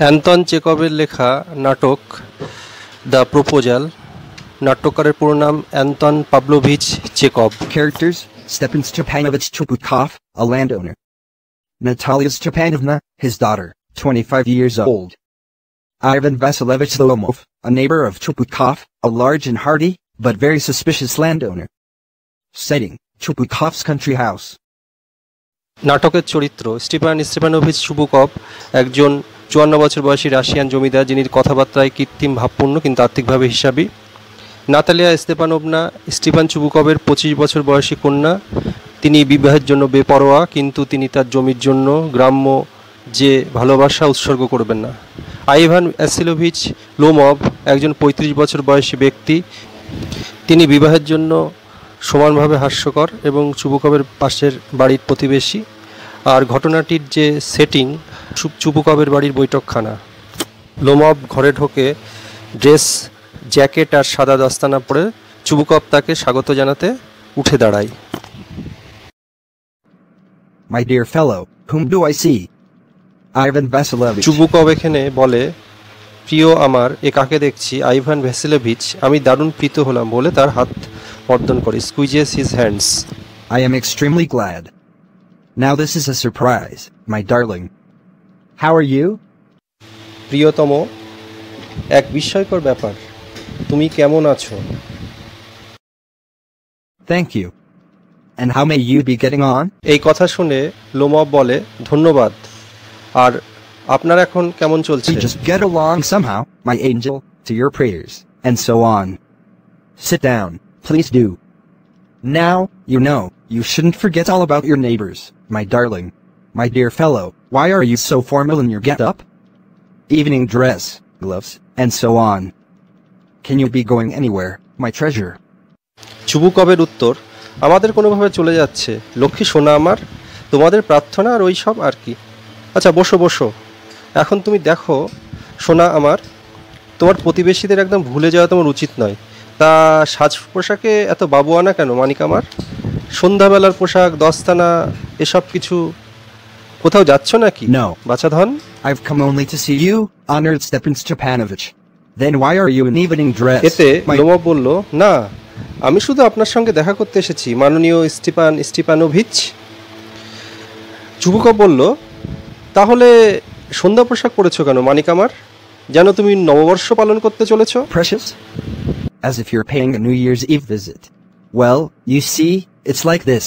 Anton চেকভের লেখা নাটক the proposal. নাট্যকারের পুরো নাম Anton Pavlovich Chekhov. Characters: Stepan Stepanovich Chubukov, a landowner. Natalya Stepanovna, his daughter, 25 years old. Ivan Vasilievich Lomov, a neighbor of Chubukov, a large and hardy, but very suspicious landowner. Setting: Chubukov's country house. নাটকের চরিত্র: স্টিপান Stepanovich Chubukov, একজন 54 বছর বয়সী Russian জমিদার, যিনি কথাবার্তায় কৃত্রিম ভাবপূর্ণ কিন্তু আর্থিকভাবে হিসাবী। নাতালিয়া স্তেপানোভনা, স্টিপান চুবুকভের 25 বছর বয়সী কন্যা। তিনি বিবাহের জন্য বেপরোয়া, কিন্তু তিনি তার জমির জন্য গ্রাম্য যে ভালোবাসা উৎসর্গ করবেন না। আইভান ভ্যাসিলোভিচ লোমভ, একজন 35 বছর বয়সী ব্যক্তি। তিনি বিবাহের জন্য সমানভাবে হাস্যকর এবং চুবুকভের পাশের বাড়ির প্রতিবেশী। আর ঘটনাটির যে সেটিং, চুবুকভের বাড়ির বৈঠকখানা। লোমভ ঘরে ঢোকে ড্রেস, জ্যাকেট আর সাদা দস্তানা পরে। চুবুকভ তাকে স্বাগত জানাতে উঠে দাঁড়ায়। My dear fellow, whom do I see? Ivan Vasilievich. Chubukov এখানে বলে, প্রিয় আমার, এ কাকে দেখছি? Ivan Vasilyevich. আমি দারুণ প্রীত হলাম বলে তার হাত মর্দন করে। Squeezes his hands. I am extremely glad. Now this is a surprise, my darling. How are you? প্রিয়তম, এক বিস্ময়কর ব্যাপার। তুমি কেমন আছো? Thank you. And how may you be getting on? এই কথা শুনে লোমভ বলে, ধন্যবাদ। আর আপনার এখন কেমন চলছে? We just get along somehow, my angel, to your prayers, and so on. Sit down, please do. Now, you shouldn't forget all about your neighbors, my darling. My dear fellow, why are you so formal in your get-up? Evening dress, gloves, and so on. Can you be going anywhere, my treasure? চুবুকভের উত্তর, আমাদের কোনোভাবে চলে যাচ্ছে, লক্ষ্মী সোনা আমার, তোমাদের প্রার্থনা আর ওই সব আর কি। আচ্ছা, বসো বসো। এখন তুমি দেখো সোনা আমার, তোমার প্রতিবেশীদের একদম ভুলে যাওয়া তোমার উচিত নয়। তা সাজ পোশাকে এত বাবুয়ানা কেন মানিক আমার? সন্ধ্যাবেলার পোশাক, দস্তানা, এসব কিছু কোথাও যাচ্ছ নাকি? No, বাছা ধন। I've come only to see you, honored Stepan Stepanovich. Then why are you in evening dress? এতে লোমভ বলল, না, আমি শুধু আপনার সঙ্গে দেখা করতে এসেছি, মাননীয় স্টিপান স্টিপানোভিচ। চুবুকভ বলল, তাহলে সন্ধ্যা পোশাক পরেছো কেন মানিক আমার? যেন তুমি নববর্ষ পালন করতে চলেছো। Precious? As if you're paying a New Year's Eve visit. Well, you see, it's like this.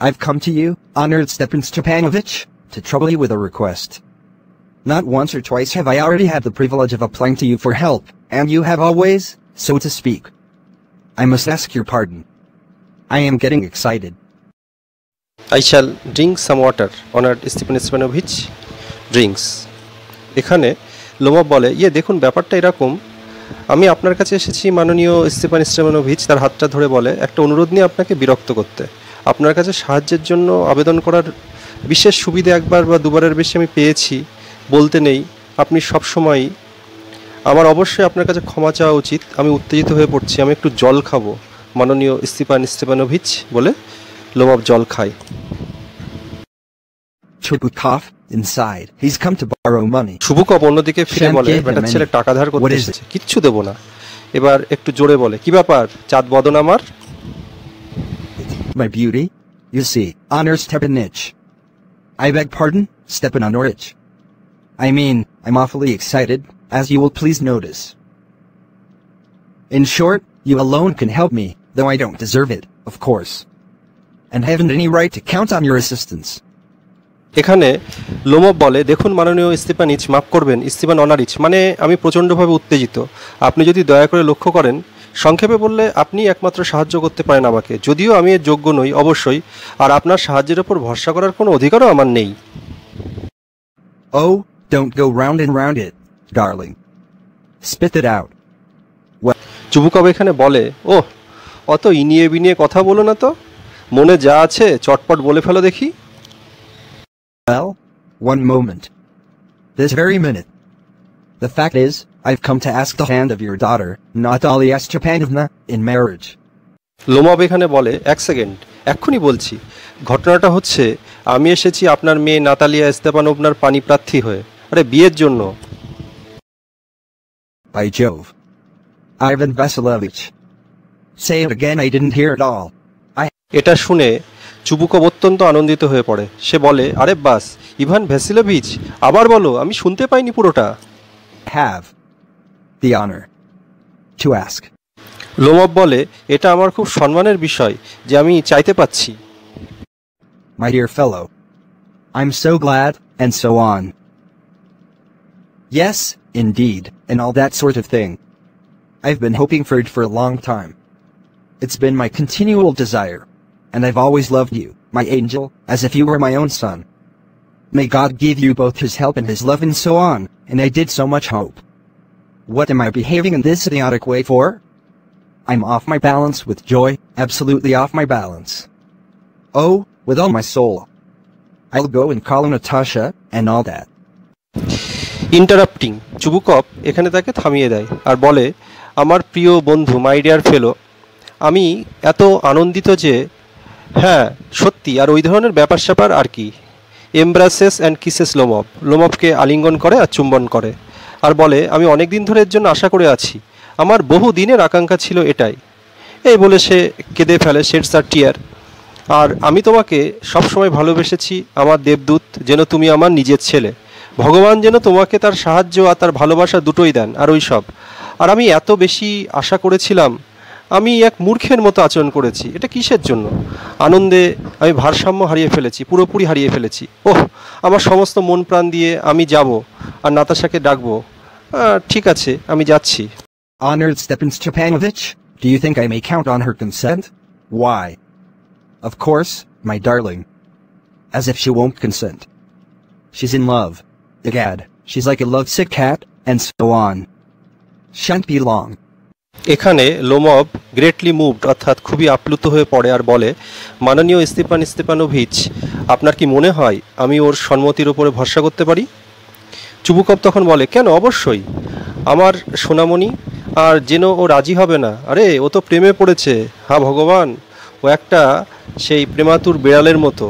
I've come to you, honored Stepan Stepanovich, to trouble you with a request. Not once or twice have I already had the privilege of applying to you for help, and you have always, so to speak. I must ask your pardon. I am getting excited. I shall drink some water, honored Stepan Stepanovich. Drinks. এখানে Lomov বলে, দেখুন ব্যাপারটা এরকম, আমি আপনার কাছে এসেছি মাননীয় স্টিপান স্টেপানোভিচ। তার হাতটা ধরে বলে, একটা অনুরোধ নিয়ে আপনাকে বিরক্ত করতে। আপনার কাছে সাহায্যের জন্য আবেদন করার বিশেষ সুবিধা একবার বা দুবারের বেশি আমি পেয়েছি, বলতে নেই। আপনি সবসময়ই আমার, অবশ্যই আপনার কাছে ক্ষমা চাওয়া উচিত। আমি উত্তেজিত হয়ে পড়ছি, আমি একটু জল খাবো মাননীয় স্টিপান স্টেপানোভিচ বলে লোমভ জল খায়। Chubukov, inside. He's come to borrow money. Chubukov অন্যদিকে ফিরে বলে, বেটার ছেলে টাকা ধার করতে এসেছে, কিচ্ছু দেবো না। এবার একটু জোরে বলে, কি ব্যাপার চাঁদ বদন আমার? My beauty, you see, honor Stepanich. I beg pardon, Stepanovich. I mean, I'm awfully excited, as you will please notice. In short, you alone can help me, though I don't deserve it, of course. And haven't any right to count on your assistance. এখানে Lomov বলে, দেখুন মাননীয় স্টিপানিচ, মাফ করবেন স্টিপান অনারিচ, মানে আমি প্রচণ্ডভাবে উত্তেজিত। আপনি যদি দয়া করে লক্ষ্য করেন, সংক্ষেপে বললে আপনি একমাত্র সাহায্য করতে পারেন আমাকে, যদিও আমি এর যোগ্য নই অবশ্যই, আর আপনার সাহায্যের ওপর ভরসা করার কোনো অধিকারও আমার নেই। Oh, don't go round and round it, darling. Spit it out. Chubukov এখানে বলে, অত ইনিয়ে বিনিয়ে কথা বলো না তো, মনে যা আছে চটপট বলে ফেলো দেখি। Well, one moment. This very minute. The fact is, I've come to ask the hand of your daughter, Natalya Stepanovna, in marriage. Lomov এখানে বলে, এক সেকেন্ড, এক্ষুনি বলছি। ঘটনাটা হচ্ছে, আমি এসেছি আপনার মেয়ে নাতালিয়া স্তেপানোভনার পানি প্রার্থী হয়ে। আরে বিয়ের জন্য। By Jove. Ivan Vasilovich. Say it again, I didn't hear it all. এটা শুনে চুবুকভ অত্যন্ত আনন্দিত হয়ে পড়ে। সে বলে, আরে বাস, ইভান ভ্যাসিলোভিচ, আবার বলো, আমি শুনতে পাইনি পুরোটা। Have the honor to ask. Lomov বলে, এটা আমার খুব সম্মানের বিষয় যে আমি চাইতে পাচ্ছি। My dear fellow, I'm so glad, and so on. Yes, indeed, and all that sort of thing. I've been hoping for it for a long time. It's been my continual desire, and I've always loved you, my angel, as if you were my own son. May God give you both his help and his love and so on, and I did so much hope. What am I behaving in this idiotic way for? I'm off my balance with joy, absolutely off my balance. Oh, with all my soul. I'll go and call Natasha, and all that. Interrupting, Chubukov এখানে তাকে থামিয়ে দেয় আর বলে, আমার প্রিয় বন্ধু, my dear ফেলো, আমি এত আনন্দিত যে, হ্যাঁ সত্যি, আর ওই ধরনের ব্যাপার স্যাপার আর কি। এমব্রাসেস অ্যান্ড কিসেস লোমভ, লোমভকে আলিঙ্গন করে আর চুম্বন করে আর বলে, আমি অনেক দিন ধরে এর জন্য আশা করে আছি, আমার বহু দিনের আকাঙ্ক্ষা ছিল এটাই। এই বলে সে কেঁদে ফেলে, শেডস আর টিয়ার। আর আমি তোমাকে সবসময় ভালোবেসেছি আমার দেবদূত, যেন তুমি আমার নিজের ছেলে। ভগবান যেন তোমাকে তার সাহায্য আর তার ভালোবাসা দুটোই দেন, আর ওই সব। আর আমি এত বেশি আশা করেছিলাম, আমি এক মূর্খের মতো আচরণ করেছি। এটা কিসের জন্য? আনন্দে আমি ভারসাম্য হারিয়ে ফেলেছি, পুরোপুরি হারিয়ে ফেলেছি। ওহ, আমার সমস্ত মন প্রাণ দিয়ে আমি যাব আর নাতাশাকে ডাকবো। ঠিক আছে, আমি যাচ্ছি। Honored Stepan Stepanovich, do you think I may count on her consent? Why? Of course, my darling. As if she won't consent. She's in love. Egad, she's like a lovesick cat, and so on. Shan't be long. এখানে Lomov greatly moved, অর্থাৎ খুবই আপ্লুত হয়ে পড়ে আর বলে, মাননীয় Stepan Stepanovich, আপনার কি মনে হয় আমি ওর সম্মতির ওপরে ভরসা করতে পারি? চুবুকভ তখন বলে, কেন, অবশ্যই আমার সোনামণি, আর যেন ও রাজি হবে না। আরে ও তো প্রেমে পড়েছে, হ্যাঁ ভগবান, ও একটা সেই প্রেমাতুর বিড়ালের মতো,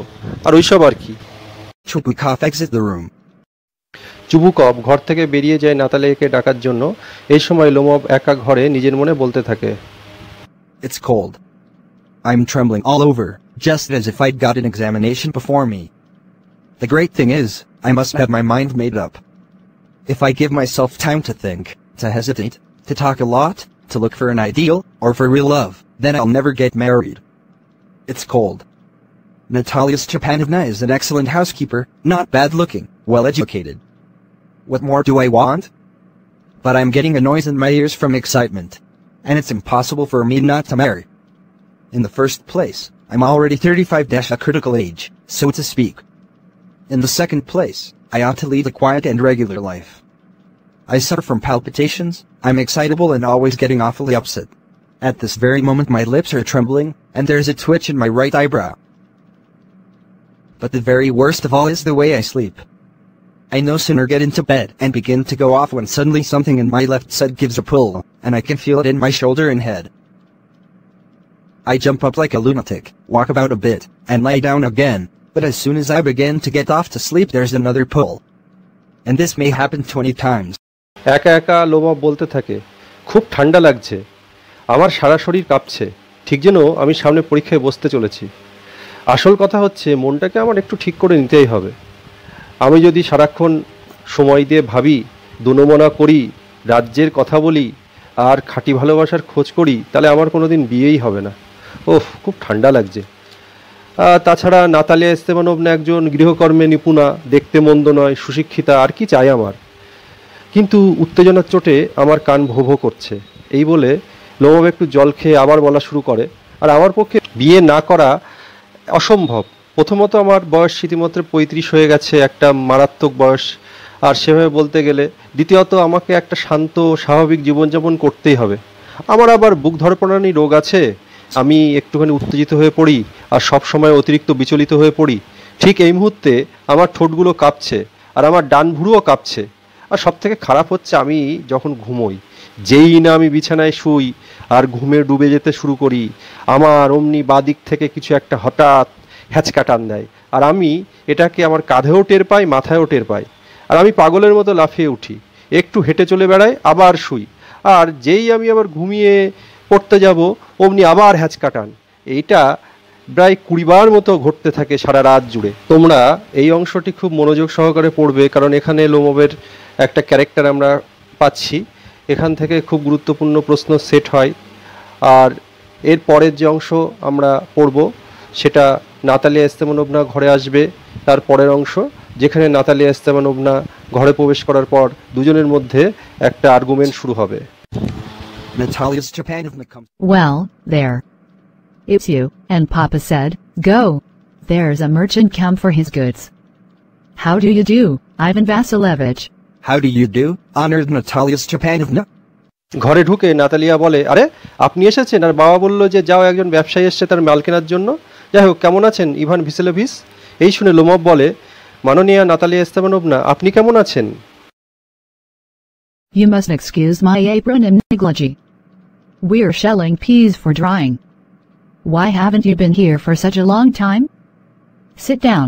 আর ওইসব আর কি। Chubukov exit the room. Chubukov ঘর থেকে বেরিয়ে যায় নাতালিয়াকে ডাকার জন্য। এই সময় লোমভ একা ঘরে নিজের মনে বলতে থাকে, It's cold. I'm trembling all over, just as if I'd got an examination before me. The great thing is, I must have my mind made up. If I give myself time to think, to hesitate, to talk a lot, to look for an ideal, or for real love, then I'll never get married. It's cold. Natalya Stepanovna is an excellent housekeeper, not bad-looking, well-educated. What more do I want? But I'm getting a noise in my ears from excitement, and it's impossible for me not to marry. In the first place, I'm already 35, a critical age, so to speak. In the second place, I ought to lead a quiet and regular life. I suffer from palpitations, I'm excitable and always getting awfully upset. At this very moment my lips are trembling, and there's a twitch in my right eyebrow. But the very worst of all is the way I sleep. I no sooner get into bed and begin to go off when suddenly something in my left side gives a pull, and I can feel it in my shoulder and head. I jump up like a lunatic, walk about a bit, and lie down again, but as soon as I begin to get off to sleep there's another pull. And this may happen 20 times. একা একা Lomov বলতে থাকে, খুব ঠান্ডা লাগছে, আমার সারা শরীর কাঁপছে, ঠিক যেন আমি সামনে পরীক্ষায় বসতে চলেছি। আসল কথা হচ্ছে, মনটাকে আমার একটু ঠিক করে নিতেই হবে। আমি যদি সারাক্ষণ সময় দিয়ে ভাবি, দুনমনা করি, রাজ্যের কথা বলি আর খাঁটি ভালোবাসার খোঁজ করি, তাহলে আমার কোনো দিন বিয়েই হবে না। ওহ, খুব ঠান্ডা লাগছে। তাছাড়া নাতালিয়া স্তেপানোভনা একজন গৃহকর্মে নিপুণা, দেখতে মন্দ নয়, সুশিক্ষিতা, আর কি চাই আমার। কিন্তু উত্তেজনার চোটে আমার কান ভো ভো করছে। এই বলে লোমভ একটু জল খেয়ে আবার বলা শুরু করে, আর আমার পক্ষে বিয়ে না করা অসম্ভব। প্রথমত আমার বয়স রীতিমতো 35 হয়ে গেছে, একটা মারাত্মক বয়স, আর সেভাবে বলতে গেলে। দ্বিতীয়ত আমাকে একটা শান্ত স্বাভাবিক জীবনযাপন করতেই হবে। আমার আবার বুক ধড়ফড়ানি রোগ আছে, আমি একটুখানি উত্তেজিত হয়ে পড়ি আর সব সময় অতিরিক্ত বিচলিত হয়ে পড়ি। ঠিক এই মুহূর্তে আমার ঠোঁটগুলো কাঁপছে আর আমার ডান ভুরুও কাঁপছে। আর সবথেকে খারাপ হচ্ছে, আমি যখন ঘুমোই, যেই না আমি বিছানায় শুই আর ঘুমে ডুবে যেতে শুরু করি, আমার অমনি বাদিক থেকে কিছু একটা হঠাৎ হ্যাচকা টান দেয়, আর আমি এটাকে আমার কাঁধেও টের পাই, মাথায়ও টের পাই। আর আমি পাগলের মতো লাফিয়ে উঠি, একটু হেঁটে চলে বেড়াই, আবার শুই, আর যেই আমি আবার ঘুমিয়ে পড়তে যাব অমনি আবার হ্যাঁচকা টান। এইটা প্রায় 20 বার মতো ঘটতে থাকে সারা রাত জুড়ে। তোমরা এই অংশটি খুব মনোযোগ সহকারে পড়বে, কারণ এখানে লোমবের একটা ক্যারেক্টার আমরা পাচ্ছি। এখান থেকে খুব গুরুত্বপূর্ণ প্রশ্ন সেট হয়। আর এর পরের যে অংশ আমরা পড়ব সেটা নাতালিয়া স্তেপানোভনা ঘরে আসবে, তার পরের অংশ, যেখানে নাতালিয়া স্তেপানোভনা ঘরে প্রবেশ করার পর দুজনের মধ্যে একটা আর্গুমেন্ট শুরু হবে। Natalya Stepanovna comes. Well, there. It's you, and Papa said, go. There's a merchant come for his goods. How do you do, Ivan Vasilevich? How do you do, honored Natalya Stepanovna? ঘরে ঢুকে Natalia বলে, আরে আপনি এসেছেন, আর বাবা বলল যে যাও, একজন ব্যবসায়ী এসছে তার মাল কেনার জন্য। যাই হোক, কেমন আছেন ইভান ভিসেলেভিচ? এই শুনে লোমভ বলে, মাননীয়া নাতালিয়া স্তেপানোভনা, আপনি কেমন আছেন? You must excuse my apron and negligy. We're shelling peas for drying. Why haven't you been here for such a long time? Sit down.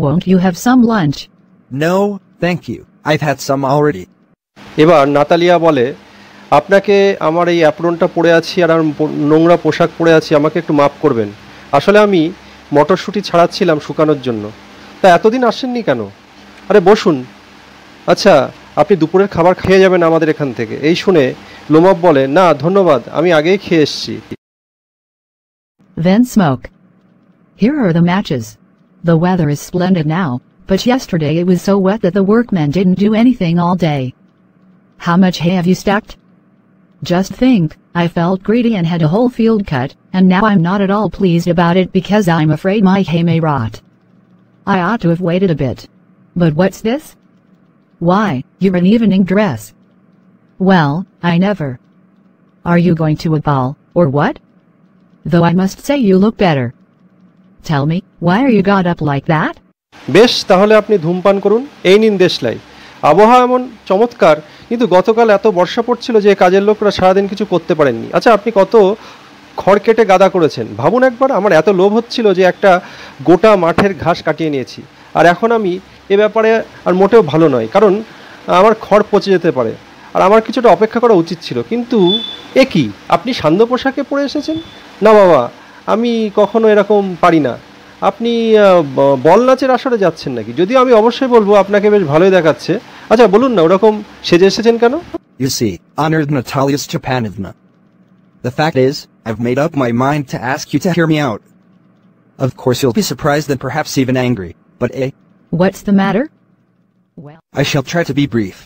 Won't you have some lunch? No, thank you. I've had some already. এবার Natalia বলে, আপনাকে আমার এই অ্যাপ্রনটা পরে আছি আর আমার নোংরা পোশাক পরে আছি, আমাকে একটু মাফ করবেন। আসলে আমি মটরশুঁটি ছাড়াচ্ছিলাম শুকানোর জন্য। তা এতদিন আসেননি কেন? আরে বসুন। আচ্ছা, আপনি দুপুরের খাবার খেয়ে যাবেন আমাদের এখান থেকে। এই শুনে লোমভ বলে, না ধন্যবাদ, আমি আগেই খেয়ে এসেছি। Then smoke. Here are the matches. The weather is splendid now, but yesterday it was so wet that the workmen didn't do anything all day. How much hay have you stacked? Just think, I felt greedy and had a whole field cut, and now I'm not at all pleased about it because I'm afraid my hay may rot. I ought to have waited a bit. But what's this? Why, you're in evening dress. Well, I never. Are you going to a ball, or what? Though I must say you look better. Tell me, why are you got up like that? বেশ, তাহলে আপনি ধূমপান করুন, এই নিন দেশলাই। আবহাওয়া এমন চমৎকার, কিন্তু গতকাল এত বর্ষা পড়ছিল যে কাজের লোকরা সারাদিন কিছু করতে পারেননি। আচ্ছা, আপনি কত খড় কেটে গাদা করেছেন ভাবুন একবার। আমার এত লোভ হচ্ছিল যে একটা গোটা মাঠের ঘাস কাটিয়ে নিয়েছি, আর এখন আমি এ ব্যাপারে আর মোটেও ভালো নয়, কারণ আমার খড় পচে যেতে পারে, আর আমার কিছুটা অপেক্ষা করা উচিত ছিল। কিন্তু এ কি, আপনি সান্ধ্য পোশাকে পরে এসেছেন? না বাবা, আমি কখনো এরকম পারি না। আপনি বল নাচের আসরে যাচ্ছেন নাকি? যদিও আমি অবশ্যই বলবো আপনাকে বেশ ভালোই দেখাচ্ছে। আচ্ছা বলুন না, ওরকম সেজে এসেছেন কেন? You see, honored Natalya Stepanovna. The fact is, I've made up my mind to ask you to hear me out. Of course you'll be surprised and perhaps even angry, but What's the matter? Well, I shall try to be brief.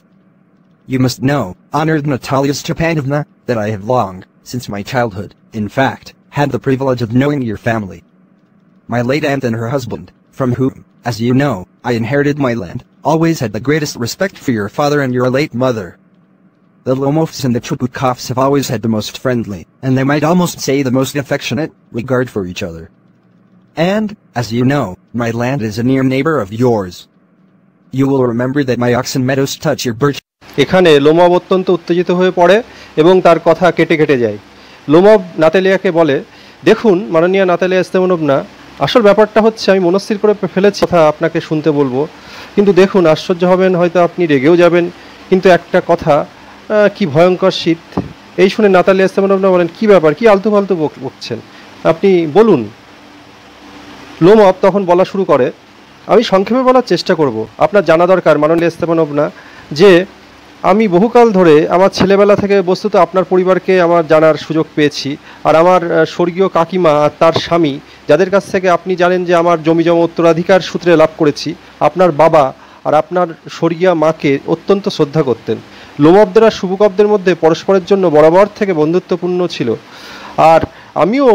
You must know, honored Natalya Stepanovna, that I have long, since my childhood, in fact, had the privilege of knowing your family. My late aunt and her husband, from whom, as you know, I inherited my land, always had the greatest respect for your father and your late mother. The Lomovs and the Chubukovs have always had the most friendly, and they might almost say the most affectionate, regard for each other. And, as you know, my land is a near neighbor of yours. You will remember that my Oxen Meadows touch your birch. এখানে Lomov অত্যন্ত উত্তেজিত হয়ে পড়ে এবং তার কথা কেটে কেটে যায়। লোমভ নাতালিয়াকে বলে, দেখুন মাননীয়া নাতালিয়া স্তেপানোভনা, আসল ব্যাপারটা হচ্ছে আমি মনস্থির করে ফেলেছি কথা আপনাকে শুনতে বলবো, কিন্তু দেখুন আশ্চর্য হবেন, হয়তো আপনি রেগেও যাবেন, কিন্তু একটা কথা, কি ভয়ঙ্কর শীত। এই শুনে নাতালিয়া স্তেপানোভনা বলেন, কি ব্যাপার, কি আলতু ফালতু বকছেন, আপনি বলুন। লোমভ তখন বলা শুরু করে, আমি সংক্ষেপে বলার চেষ্টা করব। আপনার জানা দরকার মাননীয়া স্তেপানোভনা যে আমি বহুকাল ধরে আমার ছেলেবেলা থেকে বস্তুত আপনার পরিবারকে আমার জানার সুযোগ পেয়েছি, আর আমার স্বর্গীয় কাকিমা আর তার স্বামী, যাদের কাছ থেকে আপনি জানেন যে আমার জমিজমা উত্তরাধিকার সূত্রে লাভ করেছি, আপনার বাবা আর আপনার স্বর্গীয়া মাকে অত্যন্ত শ্রদ্ধা করতেন। লোমভদের আর শুভুকভদের মধ্যে পরস্পরের জন্য বরাবর থেকে বন্ধুত্বপূর্ণ ছিল, আর আমিও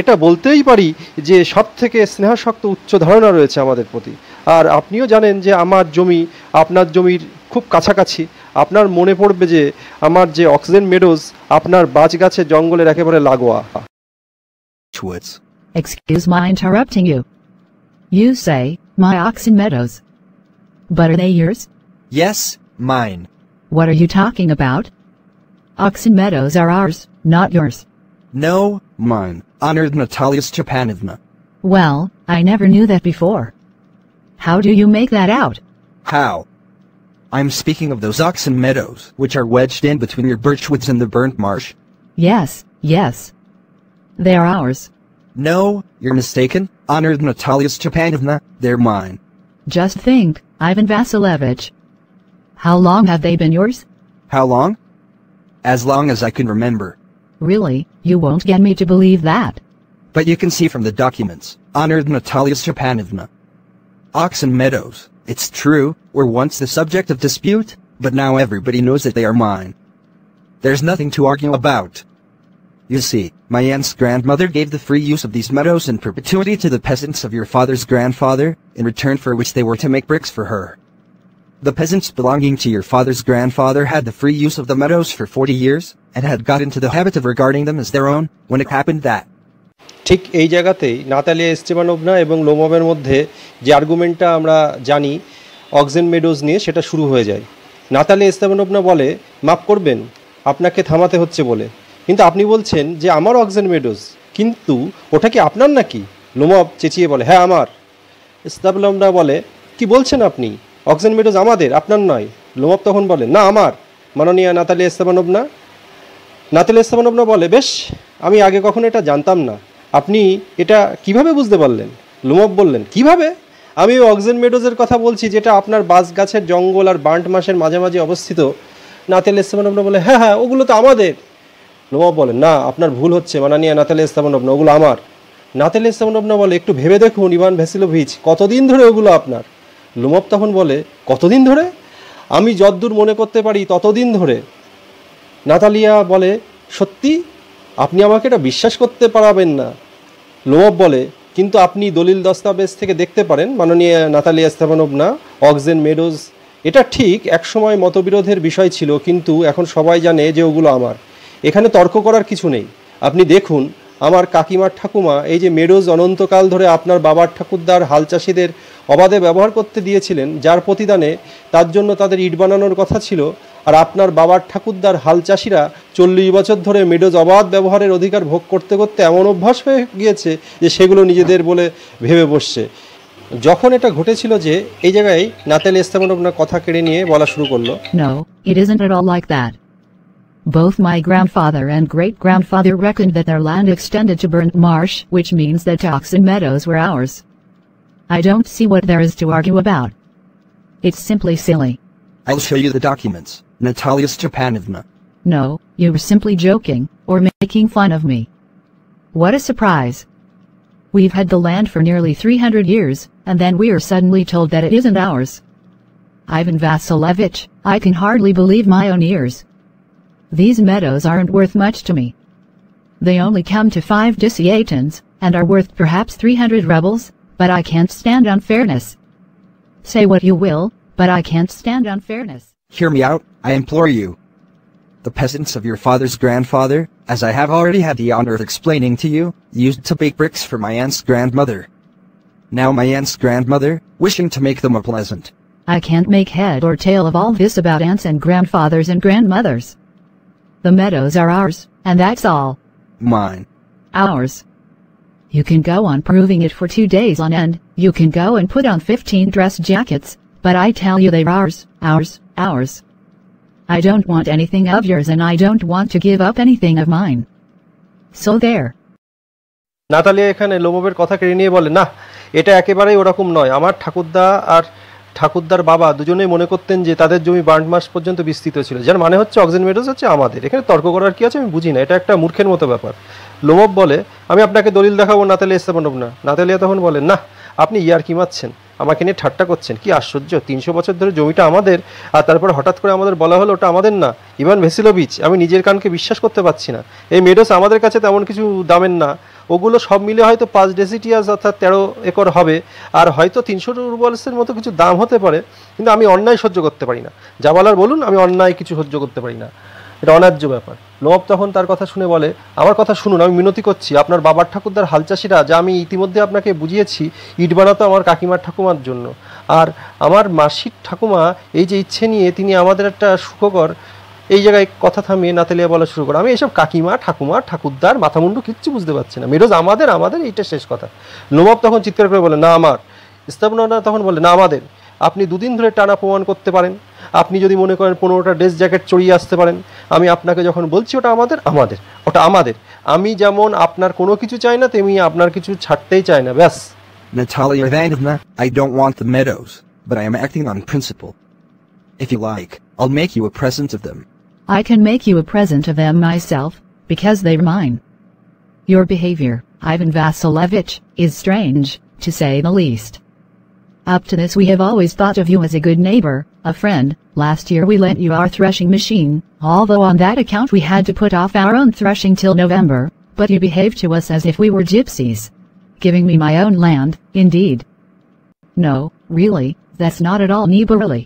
এটা বলতেই পারি যে সব থেকে স্নেহাসক্ত উচ্চ ধারণা রয়েছে আমাদের প্রতি। আর আপনিও জানেন যে আমার জমি আপনার জমির খুব কাছাকাছি। আপনার মনে পড়বে যে আমার যে অক্সেন মেডোজ আপনার বাজ গাছের জঙ্গলের একেবারে লাগোয়া। Excuse my interrupting you. You say, my Oxen Meadows. But are they yours? Yes, mine. What are you talking about? Oxen Meadows are ours, not yours. No, mine, honored Natalya Stepanovna. Well, I never knew that before. How do you make that out? How? I'm speaking of those Oxen Meadows, which are wedged in between your birchwoods and the burnt marsh. Yes, yes. They are ours. No, you're mistaken, honored Natalya Stepanovna, they're mine. Just think, Ivan Vasilievich. How long have they been yours? How long? As long as I can remember. Really, you won't get me to believe that. But you can see from the documents, honored Natalya Stepanovna. Oxen Meadows, it's true, were once the subject of dispute, but now everybody knows that they are mine. There's nothing to argue about. You see, my aunt's grandmother gave the free use of these meadows in perpetuity to the peasants of your father's grandfather, in return for which they were to make bricks for her. The peasants belonging to your father's grandfather had the free use of the meadows for 40 years, and had got into the habit of regarding them as their own, when it happened that. ঠিক এই জায়গাতেই Natalia Stepanovna এবং লোমভের মধ্যে যে আর্গুমেন্টটা আমরা জানি oxen Meadows নিয়ে সেটা শুরু হয়ে যায়। নাতালিয়া স্টেপানোভনা বলে, মাফ করবেন, আপনাকে থামাতে হচ্ছে বলে, কিন্তু আপনি বলছেন যে আমার অক্সেন মেডোজ, কিন্তু ওটা কি আপনার নাকি? লোমভ চেঁচিয়ে বলে, হ্যাঁ আমার। স্টেপানোভনা বলে, কি বলছেন আপনি? অক্সেন মেডোজ আমাদের, আপনার নয়। লোমভ তখন বলে, না আমার, মাননীয়া নাতালিয়া স্টেপানোভনা। নাতালিয়া স্টেপানোভনা বলে, বেশ, আমি আগে কখনো এটা জানতাম না, আপনি এটা কিভাবে বুঝতে পারলেন? লোমভ বললেন, কিভাবে? আমি অক্সেন মেডোজের কথা বলছি, যেটা আপনার বাঁশ গাছের জঙ্গল আর বার্ন্ট মাসের মাঝামাঝি অবস্থিত। নাতালিয়া স্টেপানোভনা বলে, হ্যাঁ হ্যাঁ, ওগুলো তো আমাদের। লোমভ বলেন, না, আপনার ভুল হচ্ছে মাননীয়া নাতালিয়া স্টেপানোভনা, ওগুলো আমার। নাতালিয়া স্টেপানোভনা বলে, একটু ভেবে দেখুন ইভান ভ্যাসিলোভিচ, কতদিন ধরে ওগুলো আপনার? লোমভ তখন বলে, কতদিন ধরে? আমি যতদূর মনে করতে পারি ততদিন ধরে। নাতালিয়া বলে, সত্যি? আপনি আমাকে এটা বিশ্বাস করতে পারবেন না। লোমভ বলে, কিন্তু আপনি দলিল দস্তাবেজ থেকে দেখতে পারেন মাননীয় নাতালিয়া স্টেপানোভনা, অক্সেন মেডোজ এটা ঠিক একসময় মতবিরোধের বিষয় ছিল, কিন্তু এখন সবাই জানে যে ওগুলো আমার। এখানে তর্ক করার কিছু নেই। আপনি দেখুন, আমার কাকিমার ঠাকুমা এই যে মেডোজ অনন্তকাল ধরে আপনার বাবার ঠাকুরদার হাল চাষিদের অবাধে ব্যবহার করতে দিয়েছিলেন, যার প্রতিদানে তার জন্য তাদের ইট বানানোর কথা ছিল, আর আপনার বাবার ঠাকুরদার হাল চাষিরা 40 বছর ধরে মেডোজ অবাধ ব্যবহারের অধিকার ভোগ করতে করতে এমন অভ্যাস হয়ে গিয়েছে যে সেগুলো নিজেদের বলে ভেবে বসছে। যখন এটা ঘটেছিল যে এই জায়গায় নাতালিয়া স্টেপানোভনা কথা কেড়ে নিয়ে বলা শুরু করলো, No, it isn't at all like that. Both my grandfather and great-grandfather reckoned that their land extended to burnt marsh, which means that Oxen Meadows were ours. I don't see what there is to argue about. It's simply silly. I'll show you the documents, Natalya Stepanovna. No, you were simply joking, or making fun of me. What a surprise. We've had the land for nearly 300 years, and then we are suddenly told that it isn't ours. Ivan Vasilievich, I can hardly believe my own ears. These meadows aren't worth much to me. They only come to 5 disiatins, and are worth perhaps 300 rubles, but I can't stand unfairness. Say what you will, but I can't stand unfairness. Hear me out, I implore you. The peasants of your father's grandfather, as I have already had the honor of explaining to you, used to bake bricks for my aunt's grandmother. Now my aunt's grandmother, wishing to make them pleasant. I can't make head or tail of all this about aunts and grandfathers and grandmothers. The meadows are ours, and that's all. Mine. Ours. You can go on proving it for 2 days on end, you can go and put on 15 dress jackets, but I tell you they're ours, ours, ours. I don't want anything of yours and I don't want to give up anything of mine. So there. Natalia এখানে লোমভের কথা কেড়ে নিয়ে বলে, না, এটা একেবারেই ওরকম নয়। আমার ঠাকুরদা আর ঠাকুরদার বাবা দুজনেই মনে করতেন যে তাদের জমি বার্ন্ট মাস পর্যন্ত বিস্তৃত ছিল, যার মানে হচ্ছে অক্সেন মেডোজ হচ্ছে আমাদের। এখানে তর্ক করার কি আছে আমি বুঝি না, এটা একটা মূর্খের মতো ব্যাপার। লোমভ বলে, আমি আপনাকে দলিল দেখাবো নাতালিয়া স্টেপানোভনা। নাতালিয়া তখন বলে, না, আপনি ইয়ার্কি মারছেন, আমাকে নিয়ে ঠাট্টা করছেন। কি আশ্চর্য, 300 বছর ধরে জমিটা আমাদের, আর তারপর হঠাৎ করে আমাদের বলা হলো ওটা আমাদের না। ইভান ভ্যাসিলোভিচ, আমি নিজের কানকে বিশ্বাস করতে পারছি না। এই মেডোস আমাদের কাছে তেমন কিছু দামের না, ওগুলো সব মিলে হয়তো 5 ডেসিটিয়াস অর্থাৎ 13 একর হবে, আর হয়তো 300 রুবলসের মতো কিছু দাম হতে পারে, কিন্তু আমি অন্যায় সহ্য করতে পারি না। যা বলার বলুন, আমি অন্যায় কিছু সহ্য করতে পারি না, এটা অন্যায্য ব্যাপার। লোমভ তখন তার কথা শুনে বলে, আমার কথা শুনুন, আমি মিনতি করছি, আপনার বাবার ঠাকুরদার হাল চাষিরা, যা আমি ইতিমধ্যে আপনাকে বুঝিয়েছি, ইট বানাতো আমার কাকিমার ঠাকুমার জন্য, আর আমার মাসির ঠাকুমা এই যে ইচ্ছে নিয়ে তিনি আমাদের একটা সুখকর। এই জায়গায় কথা থামিয়ে নাতালিয়া বলা শুরু করে, আমি এইসব কাকিমা ঠাকুমা ঠাকুরদার মাথামুন্ডু কিচ্ছু বুঝতে পারছি না, মেডোজ আমাদের, আমাদের, এইটা শেষ কথা। লোমভ তখন চিৎকার করে বলে, না আমার। স্থাপনা তখন বলে, না আমাদের। আপনি দুদিন ধরে টানা প্রমাণ করতে পারেন, আপনি যদি মনে করেন 15টা ড্রেস জ্যাকেট চড়িয়ে আসতে পারেন, আমি আপনাকে যখন বলছি ওটা আমাদের, ওটা আমাদের। আমি যেমন আপনার কোনো কিছু চাই না, তেমনি আপনার কিছু ছাড়তেই চাই না, ব্যাস। Natalia Ivanovna, I don't want the meadows, but I am acting on principle. If you like, I'll make you a present of them. I can make you a present of them myself, because they're mine. Your behavior, Ivan Vasilievich, is strange, to say the least. Up to this we have always thought of you as a good neighbor, a friend. Last year we lent you our threshing machine, although on that account we had to put off our own threshing till November, but you behaved to us as if we were gypsies. Giving me my own land, indeed. No, really, that's not at all neighborly.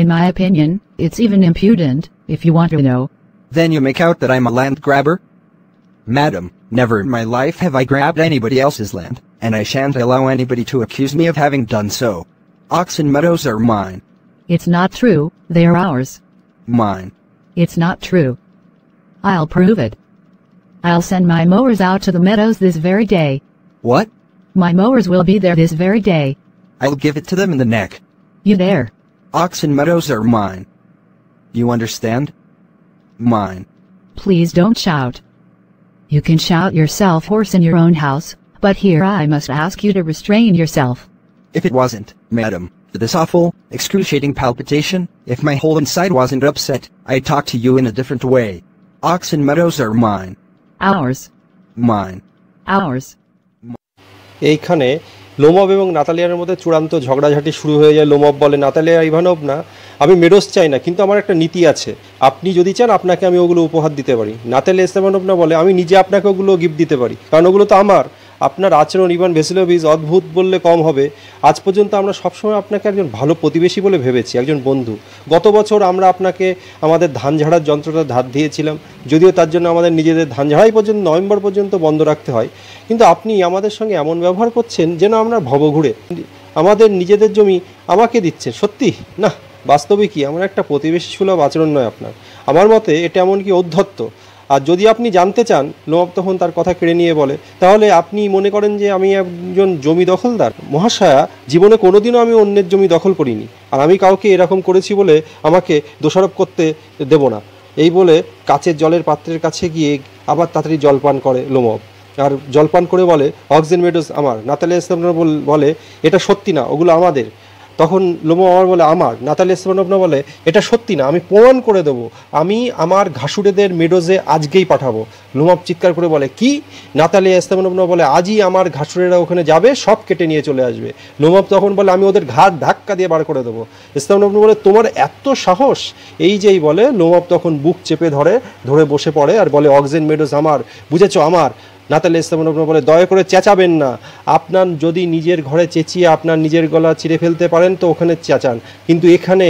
In my opinion, it's even impudent, if you want to know. Then you make out that I'm a land grabber? Madam, never in my life have I grabbed anybody else's land, and I shan't allow anybody to accuse me of having done so. Oxen Meadows are mine. It's not true, they are ours. Mine. It's not true. I'll prove it. I'll send my mowers out to the meadows this very day. What? My mowers will be there this very day. I'll give it to them in the neck. You dare? Oxen Meadows are mine. You understand? Mine. Please don't shout. You can shout yourself hoarse in your own house, but here I must ask you to restrain yourself. If it wasn't, madam, for this awful, excruciating palpitation, if my whole inside wasn't upset, I'd talk to you in a different way. Oxen Meadows are mine. Ours. Mine. Ours. এইখানে Lomov এবং নাতালিয়ার মধ্যে চূড়ান্ত ঝগড়াঝাটি শুরু হয়ে যায়। Lomov বলে, Natalia Ivanovna, আমি মেডোস চাই না, কিন্তু আমার একটা নীতি আছে, আপনি যদি চান আপনাকে আমি ওগুলো উপহার দিতে পারি। নাতালিয়া ইভানোভনা বলে, আমি নিজে আপনাকে ওগুলো গিফট দিতে পারি, কারণ ওগুলো তো আমার। আপনার আচরণ ইভান ভ্যাসিলিয়েভিচ অদ্ভুত বললে কম হবে। আজ পর্যন্ত আমরা সবসময় আপনাকে একজন ভালো প্রতিবেশী বলে ভেবেছি, একজন বন্ধু। গত বছর আমরা আপনাকে আমাদের ধান ঝাড়ার যন্ত্রটা ধার দিয়েছিলাম, যদিও তার জন্য আমাদের নিজেদের ধান ঝাড়াই পর্যন্ত নভেম্বর পর্যন্ত বন্ধ রাখতে হয়, কিন্তু আপনি আমাদের সঙ্গে এমন ব্যবহার করছেন যেন আমরা ভবঘুরে আমাদের নিজেদের জমি আমাকে দিচ্ছেন। সত্যি না, বাস্তবে কি আমার একটা প্রতিবেশী সুলভ আচরণ নয় আপনার। আমার মতে এটা এমনকি ঔদ্ধত্য। আর যদি আপনি জানতে চান, লোমভ তখন তার কথা কেড়ে নিয়ে বলে, তাহলে আপনি মনে করেন যে আমি একজন জমি দখলদার? মহাশয়া, জীবনে কোনোদিনও আমি অন্যের জমি দখল করিনি, আর আমি কাউকে এরকম করেছি বলে আমাকে দোষারোপ করতে দেব না। এই বলে কাচের জলের পাত্রের কাছে গিয়ে আবার তাড়াতাড়ি জলপান করে লোমভ, আর জলপান করে বলে, অক্সেন মেডোস আমার। নাতালিয়া ইভানোভনা বলে, এটা সত্যি না, ওগুলো আমাদের। তখন লোমভ আবার বলে, আমার। নাতালিয়া ইভানোভনা বলে, এটা সত্যি না, আমি প্রমাণ করে দেবো, আমি আমার ঘাসুরেদের মেডোজে আজকেই পাঠাবো। লোমভ চিৎকার করে বলে, কি? নাতালিয়া ইভানোভনা বলে, আজই আমার ঘাসুরেরা ওখানে যাবে, সব কেটে নিয়ে চলে আসবে। লোমভ তখন বলে, আমি ওদের ঘাট ধাক্কা দিয়ে বার করে দেবো। ইভানোভনা বলে, তোমার এত সাহস? এই যেই বলে, লোমভ তখন বুক চেপে ধরে বসে পড়ে আর বলে, অক্সেন মেডোজ আমার, বুঝেছো, আমার। নাতালিয়া ইভানোভনা বলে, দয়া করে চেঁচাবেন না, আপনার যদি নিজের ঘরে চেঁচিয়ে আপনার নিজের গলা চিরে ফেলতে পারেন তো ওখানে চেঁচান, কিন্তু এখানে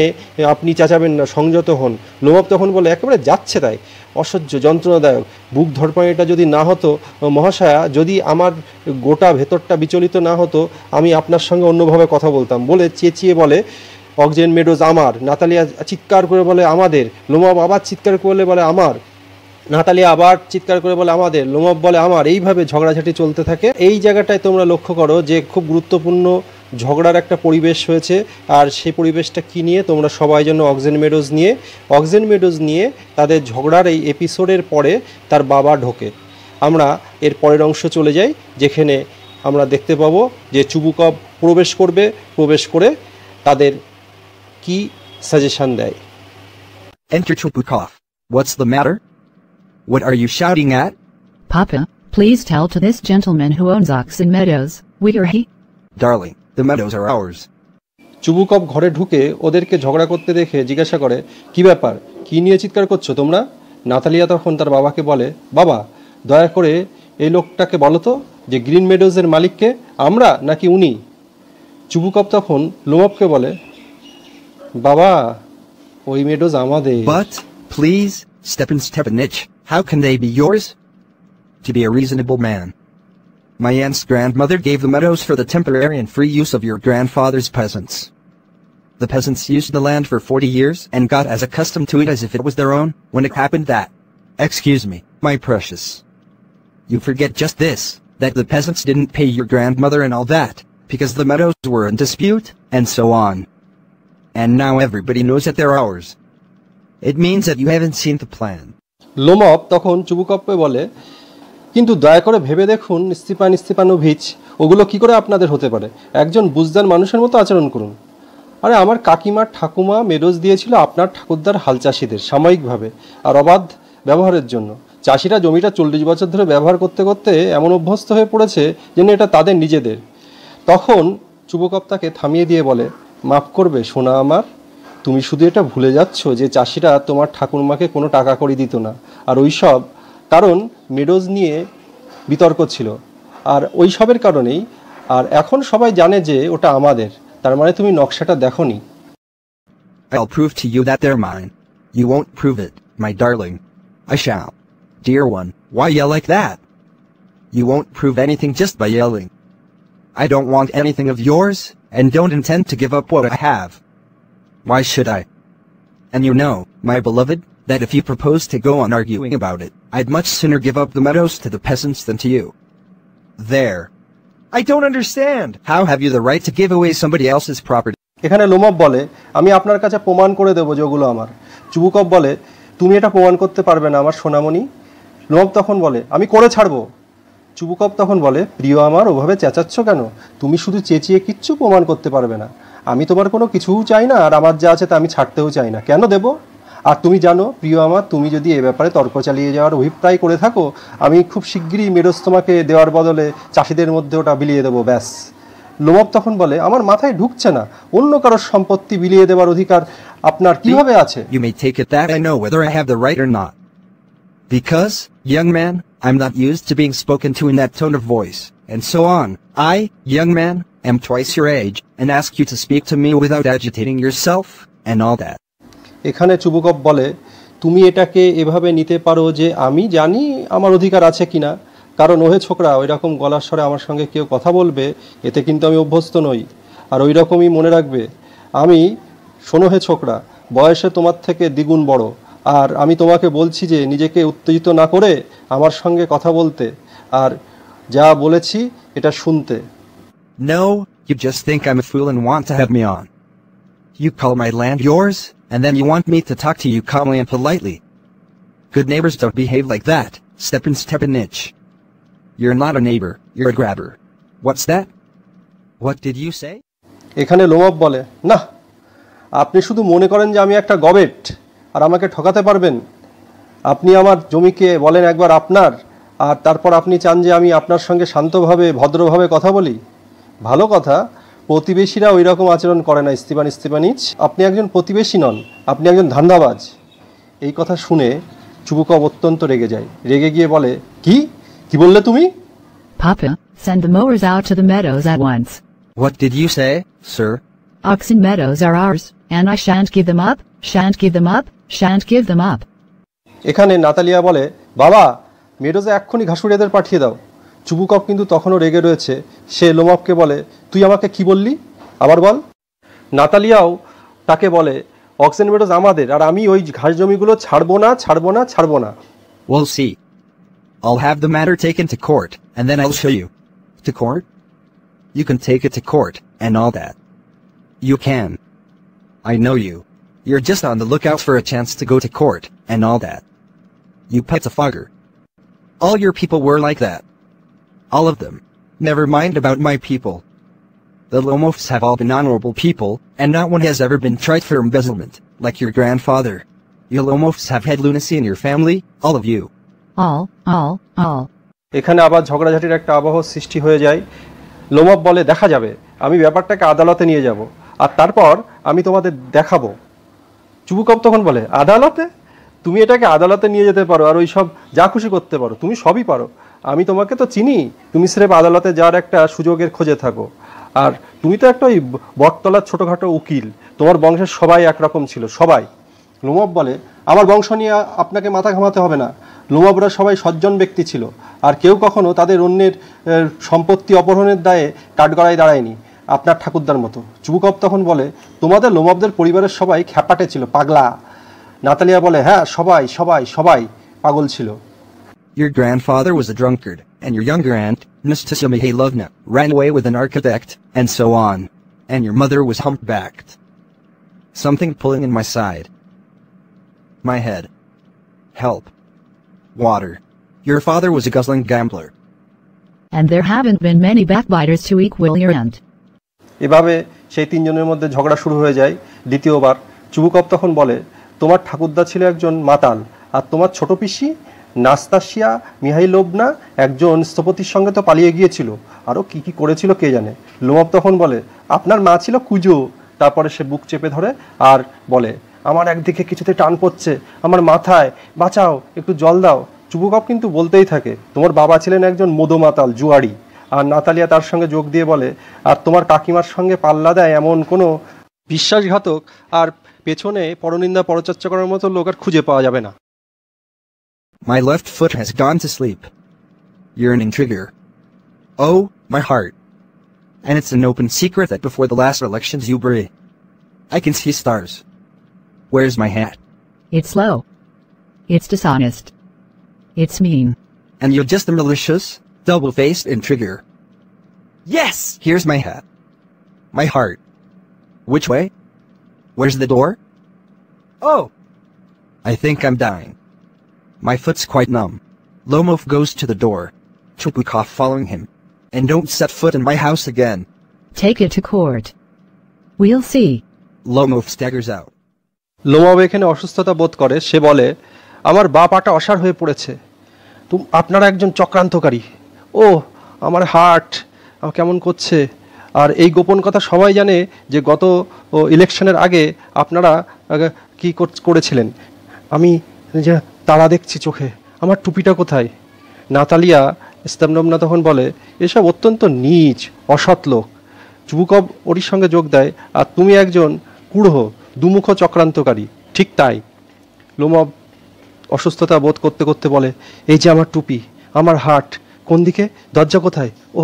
আপনি চেঁচাবেন না, সংযত হন। লোমভ তখন বলে, একেবারে যাচ্ছে তাই, অসহ্য যন্ত্রণাদায়ক। বুক ধরপানিটা যদি না হতো মহাশয়া, যদি আমার গোটা ভেতরটা বিচলিত না হতো, আমি আপনার সঙ্গে অন্যভাবে কথা বলতাম। বলে চেঁচিয়ে বলে, অক্সেন মেডোজ আমার। নাতালিয়া চিৎকার করে বলে, আমাদের। লোমভ আবার চিৎকার করলে বলে, আমার। নাতালিয়া আবার চিৎকার করে বলে, আমাদের। লোমভ বলে, আমার। এইভাবে ঝগড়াঝাটি চলতে থাকে। এই জায়গাটায় তোমরা লক্ষ্য করো যে খুব গুরুত্বপূর্ণ ঝগড়ার একটা পরিবেশ হয়েছে, আর সেই পরিবেশটা কী নিয়ে? তোমরা সবাই যেন অক্সেন মেডোজ নিয়ে তাদের ঝগড়ার এই এপিসোডের পরে তার বাবা ঢোকে। আমরা এর পরের অংশ চলে যাই, যেখানে আমরা দেখতে পাবো যে চুবুকভ প্রবেশ করে তাদের কি সাজেশন দেয়। Enter Chubukov. What's the matter? What are you shouting at? Papa, please tell to this gentleman who owns Oxen Meadows, where he? Darling, the meadows are ours. Chubukov ঘরে ঢুকে ওদেরকে ঝগড়া করতে দেখে জিজ্ঞাসা করে, কি ব্যাপার, কি নিয়ে চিৎকার করছো তোমরা? নাতালিয়া তখন তার বাবাকে বলে, বাবা, দয়া করে এই লোকটাকে বলো তো যে গ্রিন মেডোজের মালিককে, আমরা নাকি উনি? চুবুকভ তখন লোমভকে বলে, বাবা, ওই মেডোজ আমাদের। But, please, Stepan Stepanich, how can they be yours? To be a reasonable man. My aunt's grandmother gave the meadows for the temporary and free use of your grandfather's peasants. The peasants used the land for 40 years and got as accustomed to it as if it was their own, when it happened that... Excuse me, my precious. You forget just this, that the peasants didn't pay your grandmother and all that, because the meadows were in dispute, and so on. And now everybody knows that they're ours. It means that you haven't seen the plan. Lomov তখন চুবুকভকে বলে, কিন্তু দয়া করে ভেবে দেখুন স্টিপানোভিচ, ওগুলো কি করে আপনাদের হতে পারে? একজন বুঝদার মানুষের মতো আচরণ করুন। আরে আমার কাকিমার ঠাকুমা মেডোজ দিয়েছিল আপনার ঠাকুরদার হাল চাষিদের সাময়িকভাবে আর অবাধ ব্যবহারের জন্য। চাষিরা জমিটা 40 বছর ধরে ব্যবহার করতে করতে এমন অভ্যস্ত হয়ে পড়েছে যেন এটা তাদের নিজেদের। তখন চুবুকভ তাকে থামিয়ে দিয়ে বলে, মাফ করবে সোনা আমার, তুমি শুধু এটা ভুলে যাচ্ছ যে চাষিরা তোমার ঠাকুরমাকে কোনো টাকা কড়ি দিত না, আর ওইসব কারণ মেডোজ নিয়ে বিতর্ক ছিল, আর ওইসবের কারণেই। আর এখন সবাই জানে যে ওটা আমাদের, তার মানে তুমি নকশাটা দেখোনি। I'll prove to you that they're mine. You won't prove it, my darling. I shall. Dear one, why yell like that? You won't prove anything just by yelling. I don't want anything of yours, and don't intend to give up what I have. Why should I? And you know, my beloved, that if you propose to go on arguing about it, I'd much sooner give up the meadows to the peasants than to you. There. I don't understand. How have you the right to give away somebody else's property? এখানে Lomov বলে, আমি আপনার কাছে প্রমাণ করে দেবো যে ওগুলো আমার। চুবুকভ বলে, তুমি এটা প্রমাণ করতে পারবে না আমার সোনামণি। লোমভ তখন বলে, আমি করে ছাড়বো। চুবুকভ তখন বলে, প্রিয় আমার, ওভাবে চেঁচাচ্ছ কেন? তুমি শুধু চেঁচিয়ে কিচ্ছু প্রমাণ করতে পারবে না। আমি তোমার কোনো কিছুও চাই না, আর আমার যা আছে তা আমি ছাড়তেও চাই না। কেন দেব? আর তুমি জানো প্রিয় আমার, তুমি যদি এ ব্যাপারে তর্ক চালিয়ে যাওয়ার অভিপ্রায় করে থাকো, আমি খুব শিগগিরই মেডোজ তোমাকে দেওয়ার বদলে চাষিদের মধ্যে ওটা বিলিয়ে দেবো, ব্যাস। লোমভ তখন বলে, আমার মাথায় ঢুকছে না, অন্য কারোর সম্পত্তি বিলিয়ে দেওয়ার অধিকার আপনার কিভাবে আছে? You may take it that I know whether I have the right or not. Because, young man, I'm not used to being spoken to in that tone of voice, and so on. I, young man, am twice your age, and ask you to speak to me without agitating yourself, and all that. এখানে Chubukov বলে, তুমি এটাকে এভাবে নিতে পারো যে আমি জানি আমার অধিকার আছে কিনা, কারণ ওহে ছোকরা, ওই রকম গলার স্বরে আমার সঙ্গে কেউ কথা বলবে এতে কিন্তু আমি অভ্যস্ত নই। আর ওই রকমই মনে রাখবে, আমি, শোনো হে ছোকরা, বয়সে তোমার থেকে দ্বিগুণ বড়, আর আমি তোমাকে বলছি যে নিজেকে উত্তেজিত না করে আমার সঙ্গে কথা বলতে, আর যা বলেছি এটা শুনতে। No, you just think I'm a fool and want to have me on. You call my land yours, and then you want me to talk to you calmly and politely. Good neighbors don't behave like that, Stepanich. You're not a neighbor, you're a grabber. What's that? What did you say? এখানে Lomov বলে, না, আপনি শুধু মনে করেন যে আমি একটা গবেট আর আমাকে ঠকাতে পারবেন। আপনি আমার জমিকে বলেন একবার আপনার, আর তারপর আপনি চান যে আমি আপনার সঙ্গে শান্তভাবে ভদ্রভাবে কথা বলি। ভালো কথা, প্রতিবেশীরা ওই রকম আচরণ করে না স্টিপানিচ। আপনি একজন প্রতিবেশী নন, আপনি একজন ধান্দাবাজ। এই কথা শুনে চুবুকভ অত্যন্ত রেগে যায়। রেগে গিয়ে বলে, কি কি বললে তুমি? Papa, send the mowers out to the meadows at once. What did you say, sir? Oxen Meadows are ours, and I shan't give them up, shan't give them up, shan't give them up. এখানে Natalia বলে, বাবা, মেডোজে এক্ষুনি ঘাসুরিয়াদের পাঠিয়ে দাও। Chubukov কিন্তু তখনও রেগে রয়েছে। সে লোমভকে বলে, তুই আমাকে কি বললি? আবার বল। নাতালিয়াও তাকে বলে, অক্সেন মেডোজ আমাদের, আর আমি ওই ঘাস জমিগুলো ছাড়বো না, ছাড়বো না, ছাড়বো না। We'll see. I'll have the matter taken to court, and then I'll show you. To court? You can take it to court, and all that. You can. I know you. You're just on the lookout for a chance to go to court, and all that. You pettifogger. All your people were like that. All of them. Never mind about my people. The Lomovs have all been honorable people, and not one has ever been tried for embezzlement, like your grandfather. You Lomovs have had lunacy in your family, all of you. All. এখানে আবার ঝগড়াঝাটির একটা আবহ সৃষ্টি হয়ে যায়। Lomov বলে, দেখা যাবে, আমি ব্যাপারটাকে আদালতে নিয়ে যাব, আর তারপর আমি তোমাদের দেখাবো। চুবুকভ তখন বলে, আদালতে? তুমি এটাকে আদালতে নিয়ে যেতে পারো, আর ওই সব যা খুশি করতে পারো, তুমি সবই পারো। আমি তোমাকে তো চিনি, তুমি স্রেফ আদালতে যাওয়ার একটা সুযোগের খোঁজে থাকো। আর তুমি তো একটা ওই বটতলার ছোটোখাটো উকিল, তোমার বংশের সবাই একরকম ছিল, সবাই। লোমভ বলে, আমার বংশ নিয়ে আপনাকে মাথা ঘামাতে হবে না। লোমভরা সবাই সজ্জন ব্যক্তি ছিল, আর কেউ কখনো তাদের অন্যের সম্পত্তি অপহরণের দায়ে কাঠগড়ায় দাঁড়ায়নি, আপনার ঠাকুরদার মতো। চুবুকভ তখন বলে, তোমাদের লোমভদের পরিবারের সবাই খ্যাপাটে ছিল, পাগলা। নাতালিয়া বলে, হ্যাঁ, সবাই পাগল ছিল। Your grandfather was a drunkard, and your younger aunt, Nastasya Mihailovna ran away with an architect, and so on. And your mother was humpbacked. Something pulling in my side. My head. Help. Water. Your father was a guzzling gambler. And there haven't been many backbiters to equal your end. এভাবে সেই তিনজনের মধ্যে ঝগড়া শুরু হয়ে যায় দ্বিতীয়বার। Chubukov তখন বলে, তোমার ঠাকুরদা ছিল একজন মাতাল, আর তোমার ছোট পিসি নাস্তাসিয়া মিহাইলোভনা একজন স্থপতির সঙ্গে তো পালিয়ে গিয়েছিল, আরও কি কি করেছিল কে জানে। লোমভ তখন বলে, আপনার মা ছিল কুজো। তারপরে সে বুক চেপে ধরে আর বলে, আমার একদিকে কিছুতে টান পড়ছে, আমার মাথায়, বাঁচাও, একটু জল দাও। চুবুকভ কিন্তু বলতেই থাকে, তোমার বাবা ছিলেন একজন মদমাতাল জুয়ারি। আর নাতালিয়া তার সঙ্গে যোগ দিয়ে বলে, আর তোমার কাকিমার সঙ্গে পাল্লা দেয় এমন কোনো বিশ্বাসঘাতক আর পেছনে পরনিন্দা পরচর্চা করার মতো লোক আর খুঁজে পাওয়া যাবে না। My left foot has gone to sleep. Yearning trigger. Oh, my heart. And it's an open secret that before the last elections you bray. I can see stars. Where's my hat? It's low. It's dishonest. It's mean. And you're just a malicious, double-faced intriguer. Yes! Here's my hat. My heart. Which way? Where's the door? Oh! I think I'm dying. My foot's quite numb. Lomov goes to the door. Chubukov following him. And don't set foot in my house again. Take it to court. We'll see. Lomov staggers out. Lomov এখানে অসুস্থতা বোধ করে। সে বলে, আমার বা পাটা অসাড় হয়ে পড়েছে, আপনারা একজন চক্রান্তকারী। ও আমার হার্ট কেমন করছে। আর এই গোপন কথা সবাই জানে যে গত ইলেকশনের আগে আপনারা কি করেছিলেন। আমি যে তারা দেখছি চোখে, আমার টুপিটা কোথায়। নাতালিয়া স্তাবনভনা তখন বলে, এসব অত্যন্ত নীচ অসৎ লোক। চুবুকভ ওর সঙ্গে যোগ দেয়, আর তুমি একজন কুড়হ দুমুখ চক্রান্তকারী। ঠিক তাই। লোমভ অসুস্থতা বোধ করতে করতে বলে, এই যে আমার টুপি, আমার হার্ট, কোন দিকে, দরজা কোথায়? ও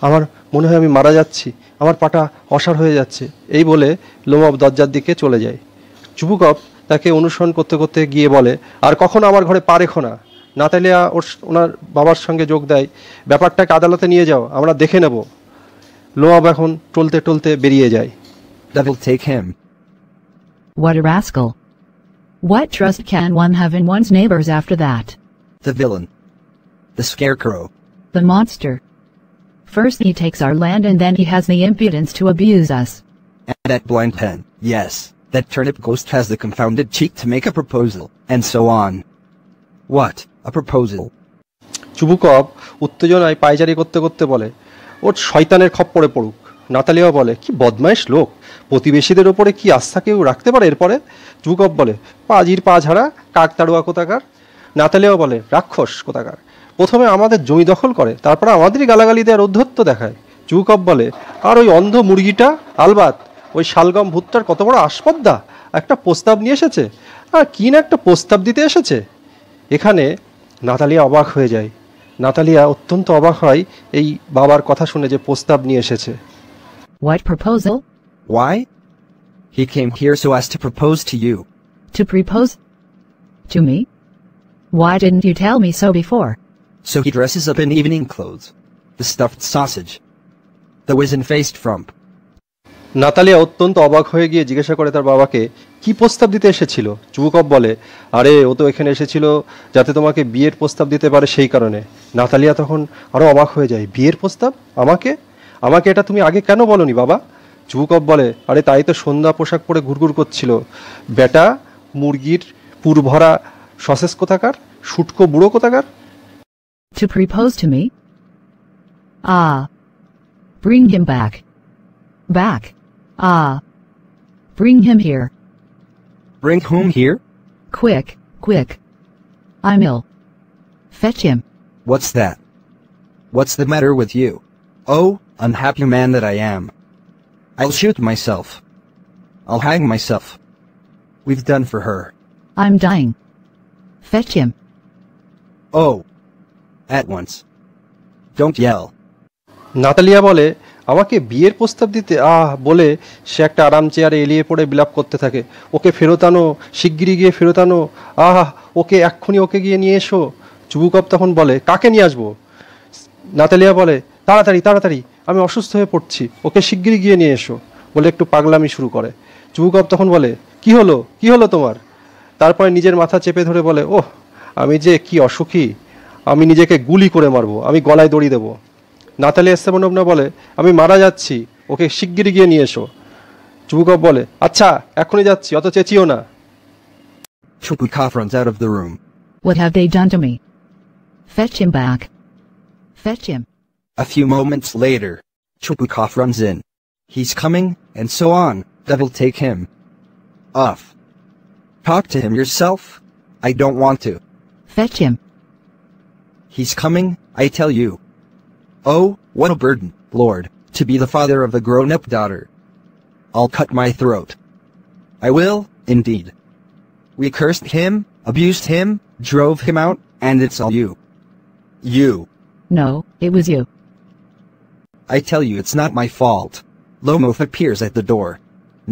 আমার মনে হয় আমি মারা যাচ্ছি, আমার পাটা অসাড় হয়ে যাচ্ছে। এই বলে লোমভ দরজার দিকে চলে যায়। চুবুকভ তাকে অনুসরণ করতে করতে গিয়ে বলে, আর কখনো আমার ঘরে পা রেখো না। নাতালিয়া ওনার বাবার সঙ্গে যোগ দেয়, ব্যাপারটাকে আদালতে নিয়ে যাও, আমরা দেখে নেব। লোমভ এখন টলতে টলতে বেরিয়ে যায়। Devil take him. What a rascal. What trust can one have in one's neighbors after that? The villain. The scarecrow. The monster. First he takes our land and then he has the impudence to abuse us. And that blind pen, yes, that turnip ghost has the confounded cheek to make a proposal, and so on. What? A proposal? Chubukov উত্তেজনায় পায়চারি করতে করতে বলে, ওর শয়তানের খপ্পরে পড়ুক। নাতালিয়াও বলে, কি বদমাইশ লোক, প্রতিবেশীদের ওপরে কি আস্থা কেউ রাখতে পারে এরপরে। চুবুকভ বলে, পাজির পা ঝাড়া কাকতাড়ুয়া কোথাকার। নাতালিয়াও বলে, রাক্ষস কোথাকার, প্রথমে আমাদের জমি দখল করে, তারপরে আমাদেরই গালাগালি দেওয়ার অধ্যত্ত দেখায়। চুবুকভ বলে, আর ওই অন্ধ মুরগিটা আলবাত ওই শালগম ভূতটার কত বড় আসপদ্দা, একটা প্রস্তাব নিয়ে এসেছে, আর কি না একটা প্রস্তাব দিতে এসেছে। এখানে নাতালিয়া অবাক হয়ে যায়। নাতালিয়া অত্যন্ত অবাক হয় এই বাবার কথা শুনে যে প্রস্তাব নিয়ে এসেছে। What proposal? Why? He came here so as to propose to you. To propose? To me? Why didn't you tell me so before? So he dresses up in evening clothes. The stuffed sausage. The wizen-faced frump. Natalia অত্যন্ত অবাক হয়ে গিয়ে জিজ্ঞাসা করে তার বাবাকে, কি প্রস্তাব দিতে এসেছিল। চুবুকভ বলে, আরে ও তো এখানে এসেছিল যাতে তোমাকে বিয়ের প্রস্তাব দিতে পারে, সেই কারণে। নাতালিয়া তখন আরও অবাক হয়ে যায়, বিয়ের প্রস্তাব আমাকে? আমাকে এটা তুমি আগে কেন বলনি বাবা? চুবুকভ বলে, আরে তাই তো সন্ধ্যা পোশাক পরে ঘুরঘুর করছিল, বেটা মুরগির পুরভরা সসেস কোথাকার, শুটকো বুড়ো কোথাকার। To propose to me? Ah. Bring him back. Back. Ah. Bring him here. Bring whom here? Quick, quick. I'm ill. Fetch him. What's that? What's the matter with you? Oh, unhappy man that I am. I'll shoot myself. I'll hang myself. We've done for her. I'm dying. Fetch him. Oh. At once. Don't yell. Natalia বলে, আমাকে বিয়ের প্রস্তাব দিতে বলে সে একটা আরাম চেয়ারে এলিয়ে পড়ে বিলাপ করতে থাকে। ওকে ফেরত আনো, শিগগিরই গিয়ে ফেরত আনো, ওকে এক্ষুনি ওকে গিয়ে নিয়ে এসো। চুবুকভ তখন বলে, কাকে নিয়ে আসবো? নাতালিয়া বলে, তাড়াতাড়ি তাড়াতাড়ি, আমি অসুস্থ হয়ে পড়ছি, ওকে শিগগিরই গিয়ে নিয়ে এসো, বলে একটু পাগলামি শুরু করে। চুবুকভ তখন বলে, কি হলো তোমার? তারপরে নিজের মাথা চেপে ধরে বলে, ওহ, আমি যে কি অসুখী, আমি নিজেকে গুলি করে মারবো, আমি গলায় দড়ি দেবো। নাতালিয়া স্তেপানোভনা বলে, আমি মারা যাচ্ছি, ওকে শিগগিরই গিয়ে নিয়ে এসো। চুবুকভ বলে, আচ্ছা এখনই যাচ্ছি, অত চেঁচিও না। Chubukov runs out of the room. What have they done to me? Fetch him back. Fetch him. A few moments later, Chubukov runs in. He's coming, and so on. Devil take him. Off. Talk to him yourself. I don't want to. Fetch him. He's coming, I tell you. Oh, what a burden, Lord, to be the father of a grown-up daughter. I'll cut my throat. I will, indeed. We cursed him, abused him, drove him out, and it's all you. You. No, it was you. I tell you it's not my fault. Lomov appears at the door.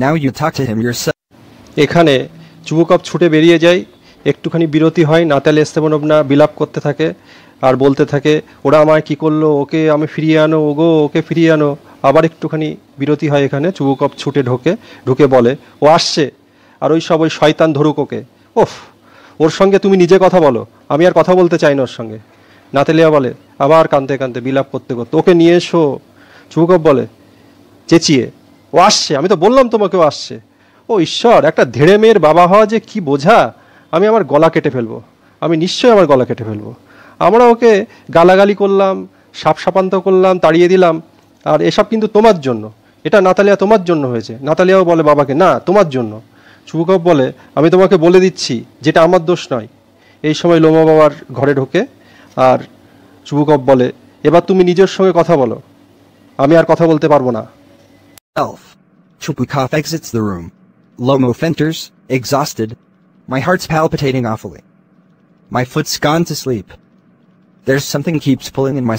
Now you talk to him yourself. এখানে Chubukov ছুটে বেরিয়ে যায়, একটুখানি বিরতি হয়, Natalia স্তেপানোভনা বিলাপ করতে থাকে আর বলতে থাকে, ওরা আমায় কি করলো, ওকে আমি ফিরিয়ে আনো, ওগো ওকে ফিরিয়ে আনো। আবার একটুখানি বিরতি হয়, এখানে চুবুকভ ছুটে ঢুকে বলে, ও আসছে, আর ওই শয়তান ধরুক ওকে। ওফ, ওর সঙ্গে তুমি নিজে কথা বলো, আমি আর কথা বলতে চাই না ওর সঙ্গে। নাতালিয়া বলে, আবার কাঁদতে কাঁদতে বিলাপ করতে করতে, ওকে নিয়ে এসো। চুবুকভ বলে চেঁচিয়ে, ও আসছে, আমি তো বললাম তোমাকে ও আসছে। ও ঈশ্বর, একটা ধেড়ে মেয়ের বাবা হওয়া যে কি বোঝা, আমি আমার গলা কেটে ফেলবো, আমি নিশ্চয়ই আমার গলা কেটে ফেলবো। আমরা ওকে গালাগালি করলাম, সাপসাপান্ত করলাম, তাড়িয়ে দিলাম, আর এসব কিন্তু তোমার জন্য, এটা নাতালিয়া তোমার জন্য হয়েছে। নাতালিয়াও বলে বাবাকে, না তোমার জন্য। চুবুকভ বলে, আমি তোমাকে বলে দিচ্ছি যেটা আমার দোষ নয়। এই সময় লোমা বাবার ঘরে ঢোকে, আর চুবুকভ বলে, এবার তুমি নিজের সঙ্গে কথা বলো, আমি আর কথা বলতে পারবো না। Elf. Chubukov exits the room. Lomov enters, exhausted. My heart's palpitating awfully. My foot's gone to sleep. There's something keeps pulling in my...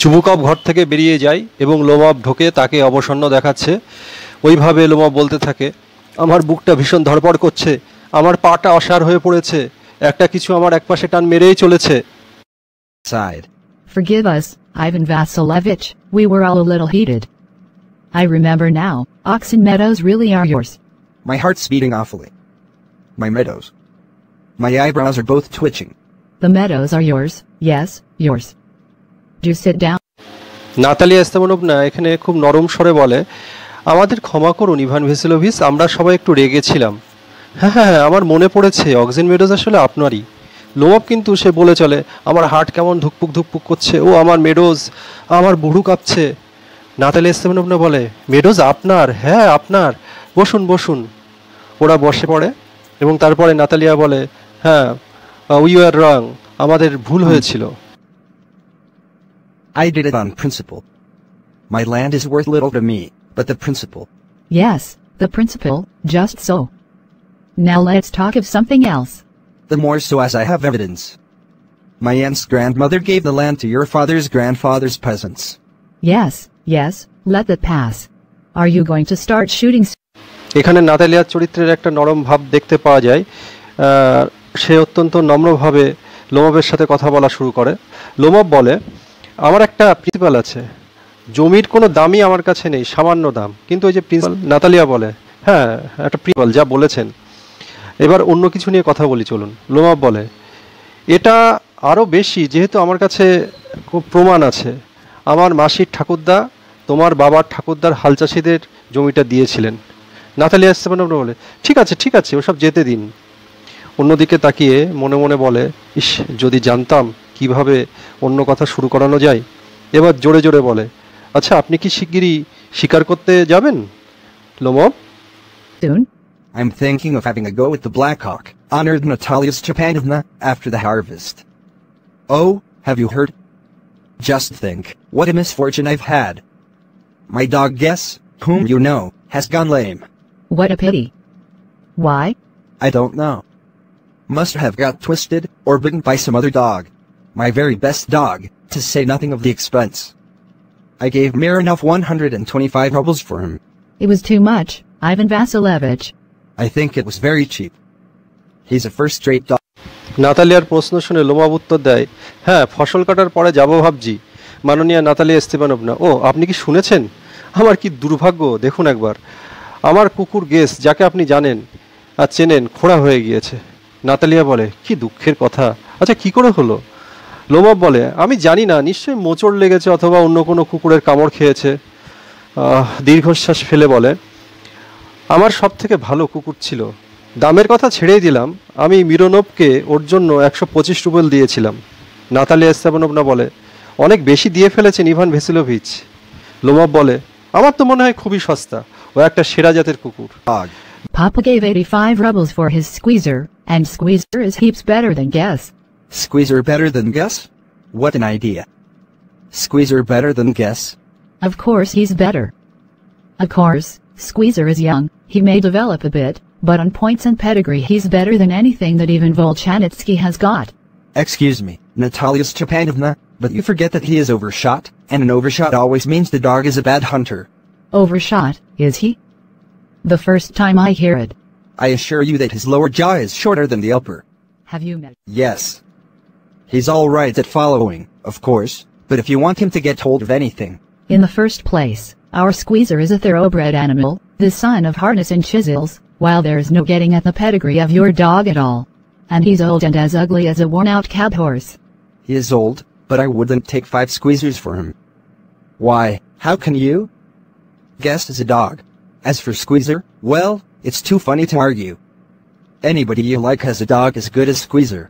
Chubukov ঘর থেকে বেরিয়ে যায় এবং লোমভ ঢোকে, তাকে অবসন্ন দেখাচ্ছে। ওইভাবে লোমভ বলতে থাকে, আমার বুকটা ভীষণ ধড়পড় করছে, আমার পাটা অসাড় হয়ে পড়েছে, একটা কিছু আমার একপাশে টান মেরেই চলেছে। Side. Forgive us, Ivan Vassilevich, we were all a little heated. I remember now, Oxen Meadows really are yours. My heart's beating awfully. My meadows. My eyebrows are both twitching. The meadows are yours, yes, yours. Do sit down. Natalia Stepanovna এখানে খুব নরম স্বরে বলে, আমাদের ক্ষমা করুন Ivan ভ্যাসিলোভিচ, আমরা সবাই একটু রেগেছিলাম। হ্যাঁ হ্যাঁ, আমার মনে পড়েছে, অক্সেন মেডোজ আসলে আপনারই। লোমভ কিন্তু সে বলে চলে, আমার হার্ট কেমন ধুকপুক ধুকপুক করছে, ও আমার মেডোজ, আমার বুড়ু কাঁপছে। নাতালিয়া স্তেপানোভনা বলে, মেডোজ আপনার? হ্যাঁ আপনার, বসুন বসুন। ওরা বসে পড়ে এবং তারপরে নাতালিয়া বলে, হ্যাঁ, উই আর রং, আমাদের ভুল হয়েছিল। I did it on principle. My land is worth little to me, but the principle. Yes, the principal, just so. Now let's talk of something else. The more so as I have evidence. My aunt's grandmother gave the land to your father's grandfather's peasants. Yes, yes, let that pass. Are you going to start shooting? এখানে নাতালিয়ার চরিত্রের একটা নরম ভাব দেখতে পাওয়া যায়। সে অত্যন্ত নম্রভাবে লোমভের সাথে কথা বলা শুরু করে। লোমভ বলে, আমার একটা প্রিন্সিপাল আছে, জমির কোনো দামই আমার কাছে নেই, সামান্য দাম, কিন্তু ওই যে প্রিন্সিপাল। নাতালিয়া বলে, হ্যাঁ একটা প্রিন্সিপাল, যা বলেছেন। এবার অন্য কিছু নিয়ে কথা বলি চলুন। লোমভ বলে, এটা আরও বেশি, যেহেতু আমার কাছে খুব প্রমাণ আছে। আমার মাসির ঠাকুরদা তোমার বাবার ঠাকুরদার হাল চাষিদের জমিটা দিয়েছিলেন। নাতালিয়া স্তেপানোভনা বলে, ঠিক আছে ঠিক আছে, ওসব যেতে দিন। অন্যদিকে তাকিয়ে মনে মনে বলে, ইস, যদি জানতাম কিভাবে অন্য কথা শুরু করানো যায়। এবার জোরে জোরে বলে, আচ্ছা আপনি কি শিগগিরই শিকার করতে যাবেন Lomov? Soon? I'm thinking of having a go with the Blackhawk, honored Natalya Stepanovna, after the harvest. Oh, have you heard? Just think, what a misfortune I've had. My dog Guess, whom you know, has gone lame. What a pity. Why? I don't know. Must have got twisted, or bitten by some other dog. My very best dog, to say nothing of the expense. I gave Mironov 125 rubles for him. It was too much, Ivan Vassilevich. I think it was very cheap. He's a first-rate dog. নাতালিয়ার প্রশ্ন শুনে Lomov উত্তর দেয়, হ্যাঁ ফসল কাটার পরে যাবো ভাবছি, মাননীয়া নাতালিয়া স্তেপানোভনা, ও আপনি কি শুনেছেন? আমার কি দুর্ভাগ্য, দেখুন একবার, আমার কুকুর গেস, যাকে আপনি জানেন আর চেনেন, খোঁড়া হয়ে গিয়েছে। নাতালিয়া বলে, কি দুঃখের কথা, আচ্ছা কি করে হলো? লোমভ বলে, আমি জানি না, নিশ্চয়ই মোচড় লেগেছে অথবা অন্য কোনো কুকুরের কামড় খেয়েছে। দীর্ঘশ্বাস ফেলে বলে, আমার সব থেকে ভালো কুকুর ছিল, দামের কথা ছেড়েই দিলাম, আমি মিরোনোভকে ওর জন্য 125 রুবেল দিয়েছিলাম। নাতালিয়া স্তেপানোভনা বলে, অনেক বেশি দিয়ে ফেলেছেন ইভান ভেসিলোভিচ। লোমভ বলে, আমার তো মনে হয় খুবই সস্তা, ও একটা সেরা জাতের কুকুর। Papa gave 85 rubles for his squeezer, and squeezer is heaps better than Guess. Squeezer better than Guess? What an idea. Squeezer better than Guess? Of course he's better. Of course, Squeezer is young, he may develop a bit, but on points and pedigree he's better than anything that even Volchanitsky has got. Excuse me, Natalya Stepanovna, but you forget that he is overshot, and an overshot always means the dog is a bad hunter. Overshot, is he? The first time I hear it. I assure you that his lower jaw is shorter than the upper. Have you met? Yes. He's all right at following, of course, but if you want him to get hold of anything. In the first place, our Squeezer is a thoroughbred animal, the son of harness and chisels, while there is no getting at the pedigree of your dog at all. And he's old and as ugly as a worn-out cab horse. He is old, but I wouldn't take 5 squeezers for him. Why, how can you? Guess is a dog. As for Squeezer, well, it's too funny to argue. Anybody you like has a dog as good as Squeezer.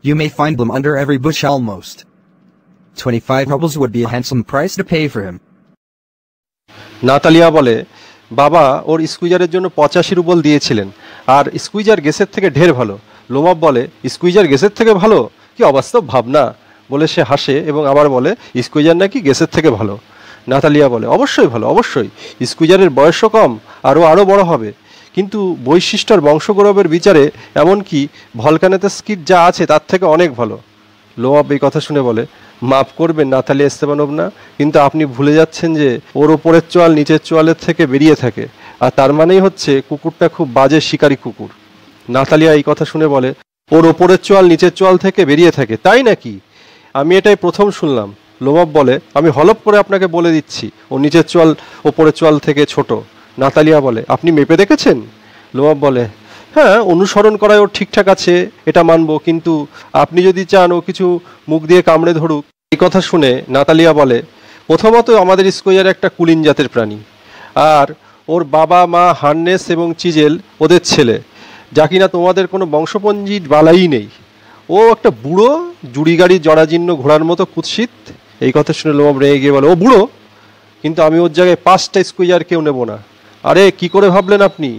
You may find them under every bush almost. 25 rubles would be a handsome price to pay for him. Natalia বলে, বাবা ওর স্কুইজারের জন্য 85 rouble দিয়েছিলেন, আর squeezer গেসের থেকে ঢের ভালো। Lomov বলে, squeezer গেসের থেকে ভালো? কি অবাস্তব ভাবনা, বলে সে হাসে এবং আবার বলে, স্কুইজার নাকি গেসের থেকে ভালো। নাতালিয়া বলে, অবশ্যই ভালো, অবশ্যই, স্কুইজারের বয়সও কম, আরও বড় হবে, কিন্তু বৈশিষ্ট্য আর বংশগৌরবের বিচারে এমনকি ভলকানেতস্কির যা আছে তার থেকে অনেক ভালো। লোমভ এই কথা শুনে বলে, মাফ করবেন নাতালিয়া স্তেপানোভনা, কিন্তু আপনি ভুলে যাচ্ছেন যে ওর ওপরের চোয়াল নিচের চোয়ালের থেকে বেরিয়ে থাকে, আর তার মানেই হচ্ছে কুকুরটা খুব বাজে শিকারী কুকুর। নাতালিয়া এই কথা শুনে বলে, ওর ওপরের চোয়াল নিচের চোয়াল থেকে বেরিয়ে থাকে, তাই নাকি? আমি এটাই প্রথম শুনলাম। লোমভ বলে, আমি হলপ করে আপনাকে বলে দিচ্ছি, ও নিচের চোয়াল ওপরের চোয়াল থেকে ছোট। নাতালিয়া বলে, আপনি মেপে দেখেছেন? লোমভ বলে, হ্যাঁ, অনুসরণ করায় ওর ঠিকঠাক আছে, এটা মানবো, কিন্তু আপনি যদি চান ও কিছু মুখ দিয়ে কামড়ে ধরুক। এই কথা শুনে নাতালিয়া বলে, প্রথমত আমাদের স্কুইজার একটা কুলিন জাতের প্রাণী, আর ওর বাবা মা হার্নেস এবং চিজেল ওদের ছেলে, যা কিনা তোমাদের কোনো বংশপঞ্জির বালাই নেই। ও একটা বুড়ো জুড়ি গাড়ি জরাজীর্ণ ঘোড়ার মতো কুৎসিত। এই কথা শুনে লোমভ রেগে গিয়ে বলে, ও বুড়ো, কিন্তু আমি ওর জায়গায় 5টা স্কুইজার কেউ নেব না। আরে কি করে ভাবলেন আপনি?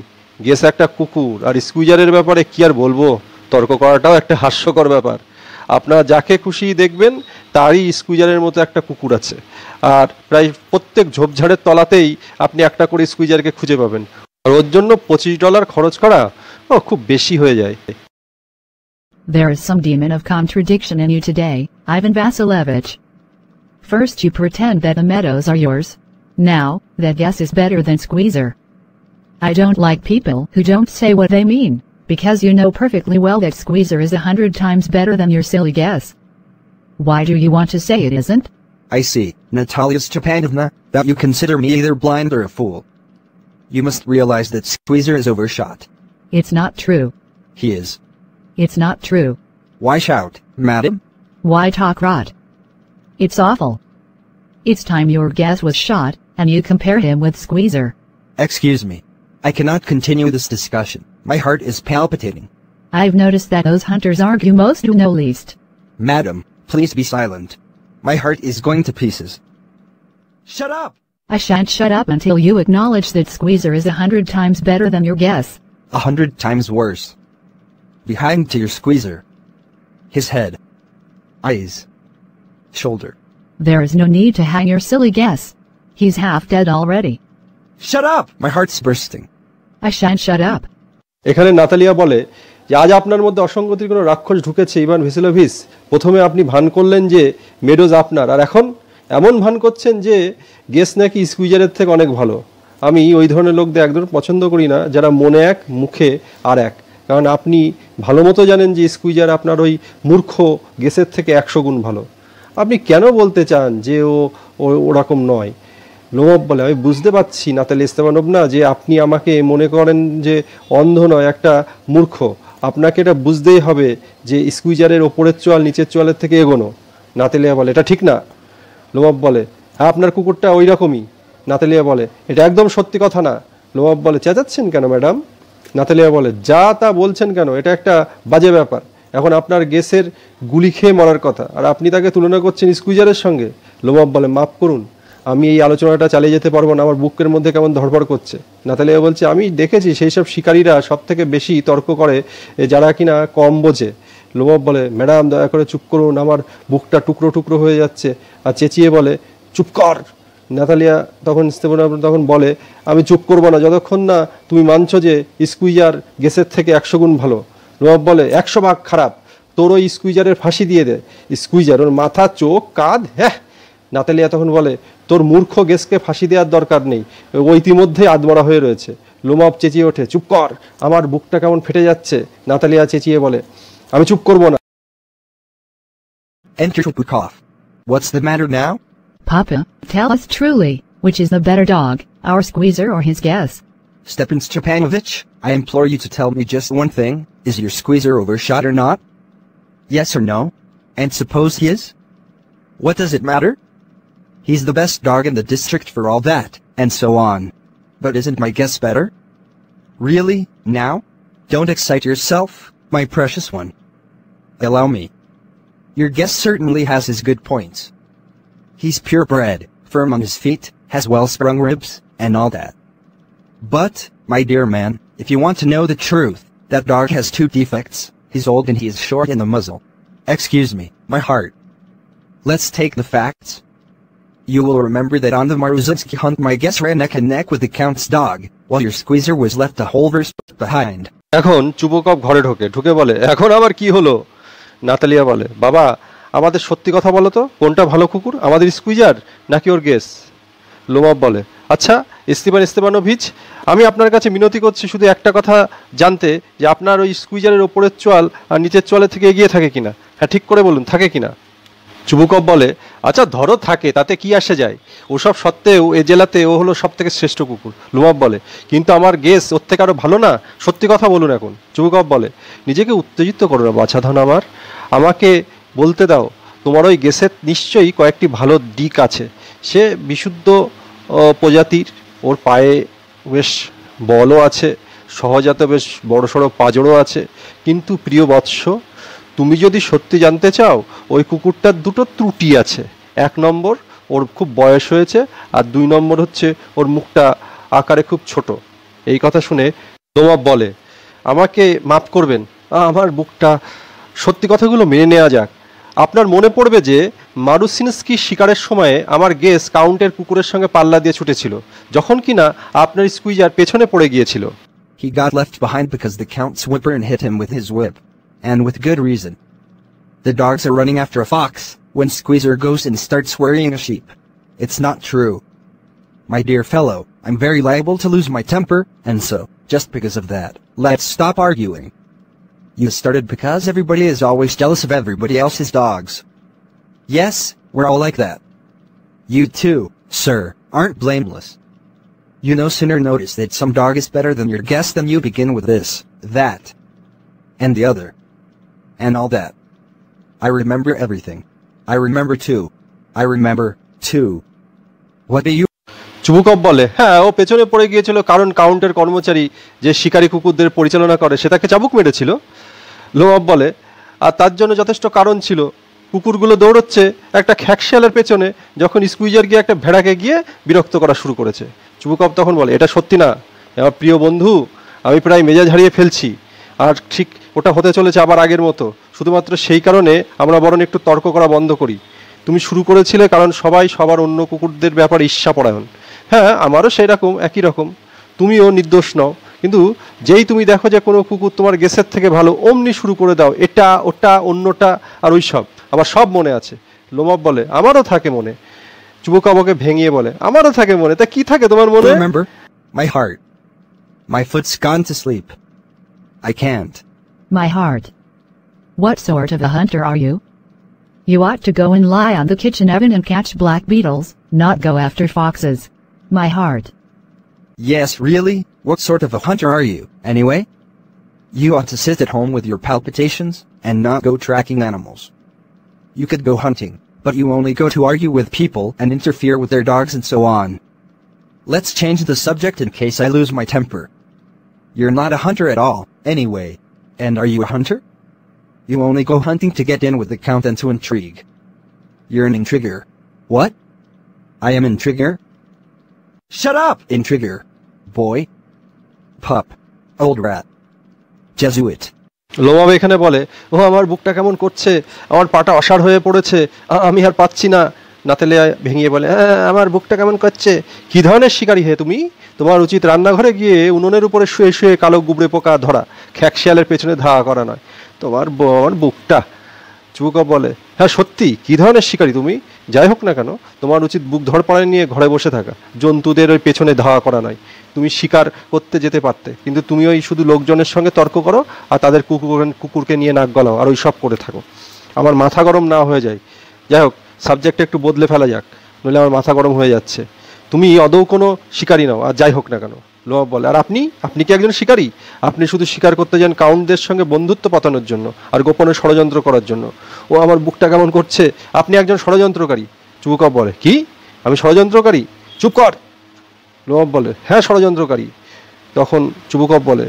গেস একটা কুকুর, আর স্কুইজারের ব্যাপারে কি আর বলবো, তর্ক করাটাও একটা হাস্যকর ব্যাপার। আপনারা যাকে খুশি দেখবেন তারই স্কুইজারের মতো একটা কুকুর আছে, আর প্রায় প্রত্যেক ঝোপঝাড়ের তলাতেই আপনি একটা করে স্কুইজারকে খুঁজে পাবেন, আর ওর জন্য $25 খরচ করা খুব বেশি হয়ে যায়। There is some demon of contradiction in you today, Ivan Vasilievich. First you pretend that the meadows are yours. Now, that Guess is better than Squeezer. I don't like people who don't say what they mean, because you know perfectly well that Squeezer is 100 times better than your silly Guess. Why do you want to say it isn't? I see, Natalya Stepanovna, that you consider me either blind or a fool. You must realize that Squeezer is overshot. It's not true. He is. It's not true. Why shout, madam? Why talk rot? It's awful. It's time your Guess was shot, and you compare him with Squeezer. Excuse me. I cannot continue this discussion. My heart is palpitating. I've noticed that those hunters argue most who know least. Madam, please be silent. My heart is going to pieces. Shut up! I shan't shut up until you acknowledge that Squeezer is 100 times better than your Guess. 100 times worse. Behind to your Squeezer. His head. Eyes. Shoulder. There is no need to hang your silly Guess. He's half dead already. Shut up! My heart's bursting. I shan't shut up. এখানে Natalia বলে যে আজ আপনার মধ্যে অসঙ্গতির কোনো রাক্ষস ঢুকেছে Ivan ভেসিলোভিচ। প্রথমে আপনি ভান করলেন যে মেডোজ আপনার, আর এখন এমন ভান করছেন যে গেস নাকি স্কুইজারের থেকে অনেক ভালো। আমি ওই ধরনের লোকদের একদম পছন্দ করি না, যারা মনে এক মুখে আর এক। কারণ আপনি ভালো মতো জানেন যে স্কুইজার আপনার ওই মূর্খ গেসের থেকে 100 গুণ ভালো। আপনি কেন বলতে চান যে ওরকম নয়? লোমভ বলে, আমি বুঝতে পারছি নাতালিয়া স্তেপানোভনা যে আপনি আমাকে মনে করেন যে অন্ধ নয়, একটা মূর্খ। আপনাকে এটা বুঝতেই হবে যে স্কুইজারের ওপরের চোয়াল নিচের চোয়ালের থেকে এগোনো। নাতালিয়া বলে, এটা ঠিক না। লোমভ বলে, হ্যাঁ আপনার কুকুরটা ওই রকমই। নাতালিয়া বলে, এটা একদম সত্যি কথা না। লোমভ বলে, চেঁচাচ্ছেন কেন ম্যাডাম? নাতালিয়া বলে, যা তা বলছেন কেন? এটা একটা বাজে ব্যাপার। এখন আপনার গেসের গুলি খেয়ে মরার কথা, আর আপনি তাকে তুলনা করছেন স্কুইজারের সঙ্গে। লোমভ বলে, মাফ করুন, আমি এই আলোচনাটা চালিয়ে যেতে পারবো না, আমার বুকের মধ্যে কেমন ধড়ফড় করছে। নাতালিয়া বলছে, আমি দেখেছি সেই সব শিকারীরা সব থেকে বেশি তর্ক করে যারা কিনা কম বোঝে। লোমভ বলে, ম্যাডাম দয়া করে চুপ করুন, আমার বুকটা টুকরো টুকরো হয়ে যাচ্ছে। আর চেঁচিয়ে বলে, চুপ কর। নাতালিয়া তখন বলে, আমি চুপ করবো না যতক্ষণ না তুমি মানছো যে স্কুইজার গেসের থেকে 100 গুণ ভালো। লোমভ বলে, 100 ভাগ খারাপ, তোর ওই স্কুইজারের ফাঁসি দিয়ে দে। স্কুইজার, ওর মাথা চোখ কাঁধ, হ্যাঁ। নাতালিয়া তখন বলে, তোর মূর্খ গেসকে ফাঁসি দেওয়ার দরকার নেই, ও ইতিমধ্যেই আধমরা হয়ে রয়েছে। লোমভ চেঁচিয়ে ওঠে, চুপ কর, আমার বুকটা কেমন ফেটে যাচ্ছে। নাতালিয়া চেঁচিয়ে বলে, আমি চুপ করবো না। Enter Chubukov. What's the matter now? Papa, tell us truly, which is the better dog, our squeezer or his guess? Stepan Stepanovich, I implore you to tell me just one thing. Is your squeezer overshot or not? Yes or no? And suppose he is? What does it matter? He's the best dog in the district for all that, and so on. But isn't my guess better? Really, now? Don't excite yourself, my precious one. Allow me. Your guess certainly has his good points. He's purebred, firm on his feet, has well-sprung ribs, and all that. But, my dear man, if you want to know the truth, that dog has 2 defects. He's old and he is short in the muzzle. Excuse me, my heart. Let's take the facts. You will remember that on the Maruzinsky hunt my guess ran neck and neck with the Count's dog, while your squeezer was left a whole verst behind. এখন Chubukov ঘরে ঢুকে বলে, এখন আবার কি হলো? Natalia বলে, বাবা আমাদের সত্যি কথা বলো তো, কোনটা ভালো কুকুর, আমাদের স্কুইজার নাকি ওর গেস? লোমভ বলে, আচ্ছা স্টিপান স্তেপানোভিচ, আমি আপনার কাছে মিনতি করছি শুধু একটা কথা জানতে, যে আপনার ওই স্কুইজারের ওপরের চোয়াল আর নিচের চোয়ালের থেকে এগিয়ে থাকে কিনা। হ্যাঁ ঠিক করে বলুন, থাকে কিনা? চুবুকভ বলে, আচ্ছা ধরো থাকে, তাতে কি আসে যায়, ওসব সত্ত্বেও এ জেলাতে ও হলো সব থেকে শ্রেষ্ঠ কুকুর। লোমভ বলে, কিন্তু আমার গেস ওর থেকে আরও ভালো না, সত্যি কথা বলুন এখন। চুবুকভ বলে, নিজেকে উত্তেজিত করো না বাছাধন আমার, আমাকে বলতে দাও, তোমার ওই গেসের নিশ্চয়ই কয়েকটি ভালো দিক আছে। সে বিশুদ্ধ প্রজাতির, ওর পায়ে বেশ বলও আছে, সহজাত বেশ বড়সড় পাঁজরও আছে। কিন্তু প্রিয় বৎস, তুমি যদি সত্যি জানতে চাও, ওই কুকুরটার 2টো ত্রুটি আছে। 1 নম্বর, ওর খুব বয়স হয়েছে, আর 2 নম্বর হচ্ছে ওর মুখটা আকারে খুব ছোট। এই কথা শুনে লোমভ বলে, আমাকে মাফ করবেন, আমার বুকটা, সত্যি কথাগুলো মেনে নেওয়া যাক। আপনার মনে পড়বে যে মারুসিনস্কি শিকারের সময়ে আমার গেস কাউন্টের কুকুরের সঙ্গে পাল্লা দিয়ে ছুটেছিল, যখন কিনা আপনার স্কুইজার পেছনে পড়ে গিয়েছিল। He got left behind because the Count's whipper hit him with his whip. And with good reason. The dogs are running after a fox, when Squeezer goes and starts worrying a sheep. It's not true. My dear fellow, I'm very liable to lose my temper, and so, just because of that, let's stop arguing. You started because everybody is always jealous of everybody else's dogs. Yes, we're all like that. You too, sir, aren't blameless. You no sooner notice that some dog is better than your guess than you begin with this, that, and the other. And all that. I remember everything. I remember too. I remember too. What do you? Chubukov বলে, হ্যাঁ ও পেছনে পড়ে গিয়েছিল কারণ কাউন্টের কর্মচারী যে শিকারী কুকুরদের পরিচালনা করে সে তাকে চাবুক মেরেছিল। লোমভ বলে, আর তার জন্য যথেষ্ট কারণ ছিল, কুকুরগুলো দৌড়চ্ছে একটা খ্যাকশিয়ালের পেছনে, যখন স্কুইজার গিয়ে একটা ভেড়াকে গিয়ে বিরক্ত করা শুরু করেছে। চুবুকভ তখন বলে, এটা সত্যি না আমার প্রিয় বন্ধু, আমি প্রায় মেজাজ হারিয়ে ফেলছি, আর ঠিক ওটা হতে চলেছে আবার আগের মতো। শুধুমাত্র সেই কারণে আমরা বরং একটু তর্ক করা বন্ধ করি। তুমি শুরু করেছিলে কারণ সবাই সবার অন্য কুকুরদের ব্যাপারে ঈর্ষাপরায়ণ। হ্যাঁ আমারও সেই রকম, একই রকম, তুমিও নির্দোষ নও, কিন্তু যেই তুমি দেখো যে কোনো কুকুর তোমার গেসের থেকে ভালো, অমনি শুরু করে দাও এটা ওটা অন্যটা আর ওই সব, আমার সব মনে আছে। লোমভ বলে, আমারও থাকে মনে। চুবুকভকে ভেঙিয়ে বলে, আমারও থাকে মনে, তা কি থাকে তোমার মনে? Remember, my heart. My foot's gone to sleep. I can't. My heart. What sort of a hunter are you? You ought to go and lie on the kitchen oven and catch black beetles, not go after foxes. My heart. Yes, really? What sort of a hunter are you, anyway? You ought to sit at home with your palpitations, and not go tracking animals. You could go hunting, but you only go to argue with people and interfere with their dogs and so on. Let's change the subject in case I lose my temper. You're not a hunter at all, anyway. And are you a hunter? You only go hunting to get in with the count and to intrigue. You're an intriguer. What? I am intriguer? Shut up, intriguer. Boy. Pup. Old rat. Jesuit. Lomov এখানে বলে, ও আমার বুকটা কেমন করছে, আমার পাটা অসাড় হয়ে পড়েছে, আমি আর পাচ্ছি না। নাতালিয়া ভেঙে বলে, হ্যাঁ আমার বুকটা কেমন করছে। কী ধরনের শিকারী হে তুমি? তোমার উচিত রান্নাঘরে গিয়ে উনুনের উপরে শুয়ে শুয়ে কালো গুবরে পোকা ধরা, খ্যাকশিয়ালের পেছনে ধাওয়া করা নয়। আমার বুকটা। চুবুকভ বলে, হ্যাঁ সত্যি কী ধরনের শিকারী তুমি? যাই হোক না কেন, তোমার উচিত বুক ধরপাড়ায় নিয়ে ঘরে বসে থাকা, জন্তুদের ওই পেছনে ধাওয়া করা নয়। তুমি শিকার করতে যেতে পারতে, কিন্তু তুমি ওই শুধু লোকজনের সঙ্গে তর্ক করো আর তাদের কুকুরকে নিয়ে নাক গলাও আর ওই সব করে থাকো। আমার মাথা গরম না হয়ে যায়। যাই হোক, সাবজেক্টটা একটু বদলে ফেলা যাক, নইলে আমার মাথা গরম হয়ে যাচ্ছে। তুমি আদৌ কোনো শিকারী নাও, আর যাই হোক না কেন। লোমভ বলে, আর আপনি কি একজন শিকারী? আপনি শুধু শিকার করতে যান কাউন্টদের সঙ্গে বন্ধুত্ব পাতানোর জন্য আর গোপনে ষড়যন্ত্র করার জন্য। ও আমার বুকটা কেমন করছে, আপনি একজন ষড়যন্ত্রকারী। চুবুকভ বলে, কি? আমি ষড়যন্ত্রকারী? চুপ কর। লোমভ বলে, হ্যাঁ ষড়যন্ত্রকারী। তখন চুবুকভ বলে,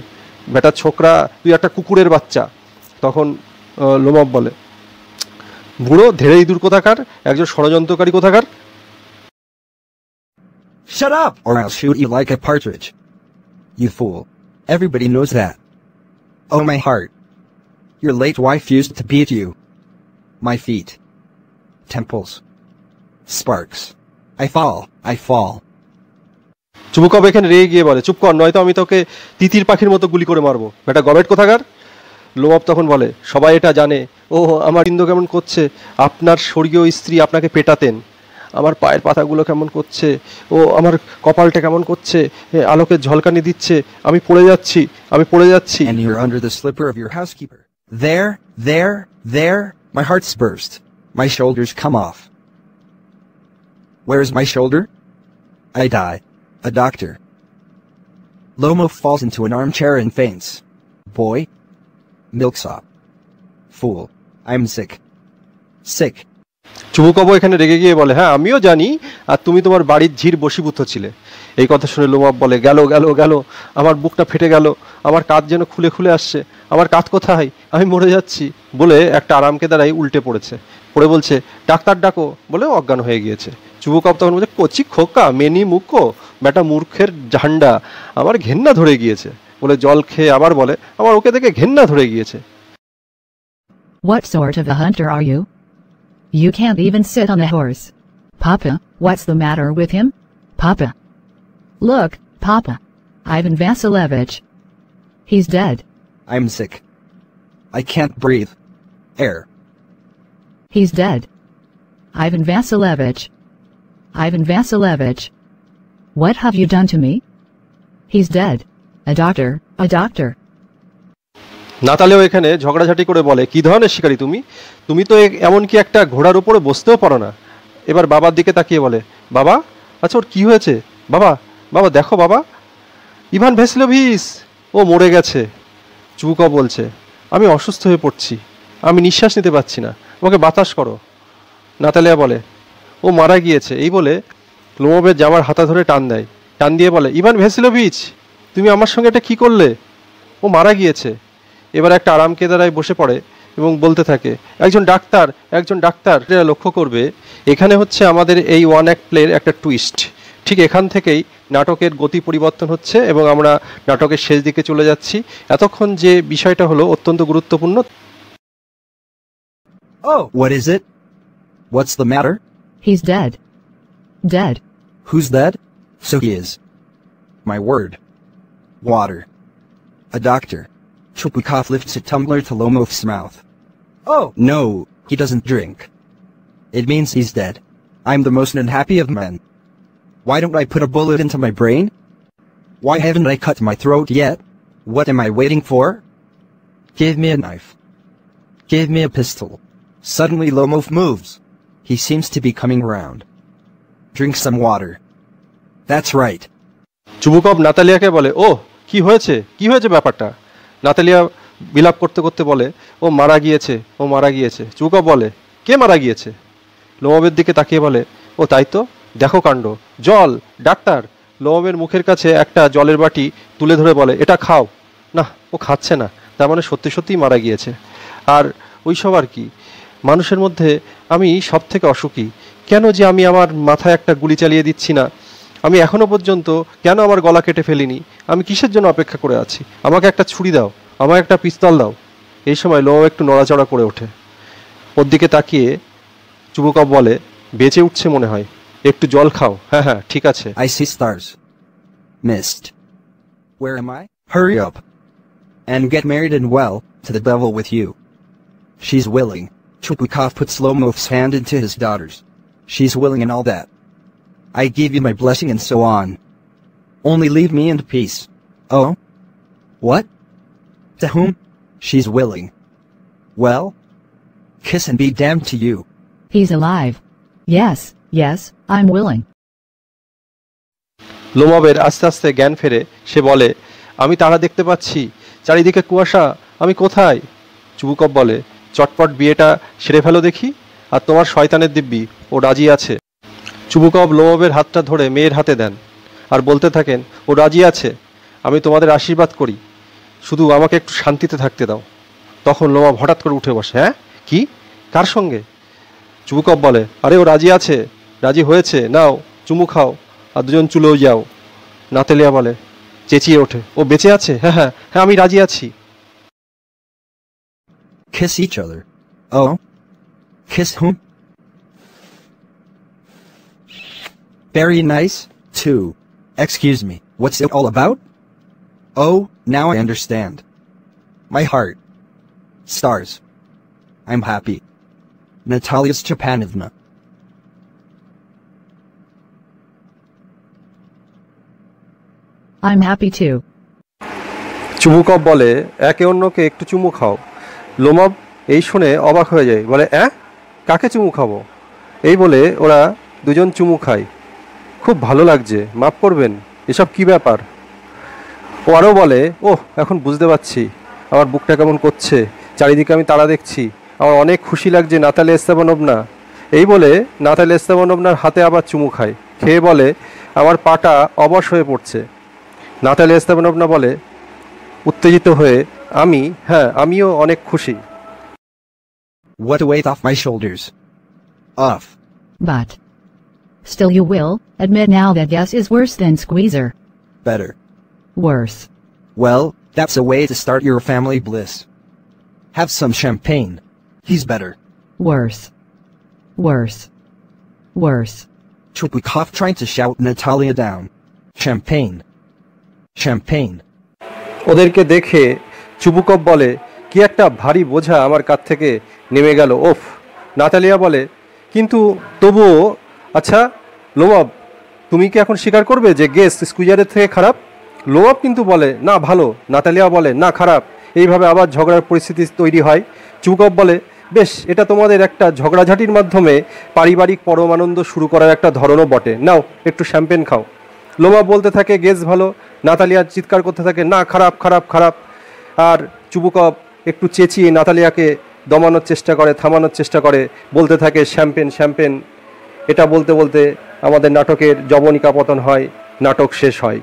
বেটা ছোকরা, তুই একটা কুকুরের বাচ্চা। তখন লোমভ বলে, বুড়ো ধেড়ে ইঁদুর কোথাকার, একজন ষড়যন্ত্রকারী কোথাকার। Shut up, or I'll shoot you like a partridge. You fool. Everybody knows that. Oh my heart. Your late wife used to beat you. My feet. Temples. Sparks. I fall. Chubukov এখানে রেগে গিয়ে বলে, চুপ কর, নয়তো আমি তোকে তিতির পাখির মতো গুলি করে মারবো, বেটা গবেট কোথাকার। লোমভ তখন বলে, সবাই এটা জানে। ও আমার ইন্দ্র কেমন করছে, আপনার স্বর্গীয় স্ত্রী আপনাকে পেটাতেন। আমার পায়ের পাতাগুলো কেমন করছে, ও আমার কপালটা কেমন করছে, আলোকের ঝলকানি দিচ্ছে, আমি পড়ে যাচ্ছি। And you're under the slipper of your housekeeper. There. My heart's burst. My shoulders come off. Where is my shoulder? I die. A doctor. Lomov falls into an armchair and faints. Boy. Milksop. Fool. I'm sick. Chubukov এখানে রেগে গিয়ে বলে, হ্যাঁ আমিও জানি, আর তুমি তোমার বাড়ির ঝির বশীভূত ছিলে। এই কথা শুনে লোমভ বলে, গেল, আমার বুকটা ফেটে গেল, আমার কাঁধ যেন খুলে আসছে, আমার কাঁধ কোথায়, আমি মরে যাচ্ছি বলে একটা আরামকেদারায় উল্টে পড়ে বলছে, ডাক্তার ডাকো বলে অজ্ঞান হয়ে গিয়েছে। চুবুকভ তখন বলছে, কচি খোকা, মেনি মুখো, বেটা মূর্খের ঝান্ডা, আমার ঘেন্না ধরে গিয়েছে বলে জল খেয়ে আবার বলে, আমার ওকে দেখে ঘেন্না ধরে গিয়েছে। What sort of a hunter are you? You can't even sit on a horse. Papa, what's the matter with him? Papa. Look, Papa. Ivan Vasilievich. He's dead. I'm sick. I can't breathe. Air. He's dead. Ivan Vasilievich. What have you done to me? He's dead. A doctor. নাতালিয়াও এখানে ঝগড়াঝাটি করে বলে, কি ধরনের শিকারী তুমি তো এমনকি একটা ঘোড়ার উপরে বসতেও পারো না। এবার বাবার দিকে তাকিয়ে বলে, বাবা, আচ্ছা ওর কি হয়েছে? বাবা দেখো বাবা, ইভান ভ্যাসিলোভিচ, ও মরে গেছে। চুবুকভ বলছে, আমি অসুস্থ হয়ে পড়ছি, আমি নিঃশ্বাস নিতে পারছি না, আমাকে বাতাস করো। নাতালিয়া বলে, ও মারা গিয়েছে। এই বলে লোমভের জামার হাতা ধরে টান দিয়ে বলে, ইভান ভ্যাসিলোভিচ, তুমি আমার সঙ্গে এটা কি করলে? ও মারা গিয়েছে। এবার একটা আরামকেদারায় বসে পড়ে এবং বলতে থাকে, একজন ডাক্তার। এটা লক্ষ্য করবে, এখানে হচ্ছে আমাদের এই ওয়ান অ্যাক্ট প্লের একটা টুইস্ট। ঠিক এখান থেকেই নাটকের গতি পরিবর্তন হচ্ছে এবং আমরা নাটকের শেষ দিকে চলে যাচ্ছি। এতক্ষণ যে বিষয়টা হলো অত্যন্ত গুরুত্বপূর্ণ। Oh, what is it? What's the matter? He's dead. Who's dead? So he is. My word. Water. A doctor. Chubukov lifts a tumbler to Lomov's mouth. Oh, no, he doesn't drink. It means he's dead. I'm the most unhappy of men. Why don't I put a bullet into my brain? Why haven't I cut my throat yet? What am I waiting for? Give me a knife. Give me a pistol. Suddenly Lomov moves. He seems to be coming around. Drink some water. That's right. Chubukov নাতালিয়াকে বলে, ও কি হয়েছে ব্যাপারটা? Natalia বিলাপ করতে করতে বলে, ও মারা গিয়েছে। চুবুকভ বলে, কে মারা গিয়েছে? লোমভের দিকে তাকিয়ে বলে, ও তাই তো, দেখো কাণ্ড, জল, ডাক্তার। লোমভের মুখের কাছে একটা জলের বাটি তুলে ধরে বলে, এটা খাও। না, ও খাচ্ছে না, তার মানে সত্যি সত্যিই মারা গিয়েছে। আর ওইসব আর কি, মানুষের মধ্যে আমি সব থেকে অসুখী। কেন যে আমি আমার মাথায় একটা গুলি চালিয়ে দিচ্ছি না, আমি এখনো পর্যন্ত কেন আমার গলা কেটে ফেলিনি, আমি কিসের জন্য অপেক্ষা করে আছি? আমাকে একটা ছুরি দাও, আমাকে একটা পিস্তল দাও। এই সময় লোমভ একটু নড়াচড়া করে ওঠে। ওর দিকে তাকিয়ে চুবুকভ বলে, বেঁচে উঠছে মনে হয়, একটু জল খাও। হ্যাঁ ঠিক আছে। I see stars. Mist. Where am I? Hurry up. And get married and well, to the devil with you. She's willing. Chubukov puts Lomov's hand into his daughter's. She's willing and all that. I give you my blessing and so on. Only leave me in peace. Oh? What? To whom? She's willing. Well? Kiss and be damned to you. He's alive. Yes, I'm willing. লোমভের আস্তে আস্তে জ্ঞান ফেরে। সে বলে, আমি তারা দেখতে পাচ্ছি, চারিদিকে কুয়াশা, আমি কোথায়? চুবুকভ বলে, চটপট বিয়েটা সেরে ফেলো দেখি, আর তোমার শয়তানের দিব্যি, ও রাজি আছে। চুবুকভ লোমভের হাতটা ধরে মেয়ের হাতে দেন আর বলতে থাকেন, ও রাজি আছে, আমি তোমাদের আশীর্বাদ করি, শুধু আমাকে একটু শান্তিতে থাকতে দাও। তখন লোমভ হঠাৎ করে উঠে বসে। হ্যাঁ, কি, কার সঙ্গে? চুবুকভ বলে, আরে ও রাজি আছে, রাজি হয়েছে, নাও চুমু খাও আর দুজন চুলেও যাও। নাতালিয়া বলে, চেঁচিয়ে ওঠে, ও বেঁচে আছে? হ্যাঁ, আমি রাজি আছি। Kiss each other. Oh? Kiss whom? Very nice, too. Excuse me, what's it all about? Oh, now I understand. My heart. Stars. I'm happy. Natalya Stepanovna. I'm happy too. Chubukov বলে, একে অন্যকে একটু চুমু খাও। লোমভ এই শুনে অবাক হয়ে যায়, বলে, কাকে চুমু খাবো? এই বলে ওরা দুজন চুমু খায়। খুব ভালো লাগছে, মাফ করবেন, এসব কি ব্যাপার? ও আরও বলে, ওহ, এখন বুঝতে পারছি আমার বুকটা কেমন করছে, চারিদিকে আমি তারা দেখছি, আমার অনেক খুশি লাগছে নাতালিয়া স্তেপানোভনা। এই বলে নাতালিয়া স্তেপানোভনার হাতে আবার চুমু খায়। খেয়ে বলে, আমার পাটা অবশ হয়ে পড়ছে। নাতালিয়া স্তেপানোভনা বলে উত্তেজিত হয়ে, আমিও অনেক খুশি। What a weight off my shoulders. Off. But still you will admit now that yes is worse than squeezer. Better. Worse. Well, that's a way to start your family bliss. Have some champagne. He's better. Worse. Chubukov trying to shout Natalya down. Champagne. ওদেরকে দেখে Chubukov বলে, কি একটা ভারী বোঝা আমার কাঁধ থেকে নেমে গেল। ওফ। নাতালিয়া বলে, কিন্তু তবুও, আচ্ছা লোমভ, তুমি কি এখন স্বীকার করবে যে গেস স্কুইজারের থেকে খারাপ? লোমভ কিন্তু বলে, না ভালো। নাতালিয়া বলে, না খারাপ। এইভাবে আবার ঝগড়ার পরিস্থিতি তৈরি হয়। চুবুকভ বলে, বেশ, এটা তোমাদের একটা ঝগড়াঝাটির মাধ্যমে পারিবারিক পরমানন্দ শুরু করার একটা ধরনও বটে, নাও একটু শ্যাম্পেন খাও। লোমভ বলতে থাকে, গেস ভালো। নাতালিয়া চিৎকার করতে থাকে, না খারাপ। আর চুবুকভ একটু চেঁচিয়ে নাতালিয়াকে দমানোর চেষ্টা করে, থামানোর চেষ্টা করে, বলতে থাকে, শ্যাম্পেন। এটা বলতে বলতে আমাদের নাটকের যবনিকা পতন হয়, নাটক শেষ হয়।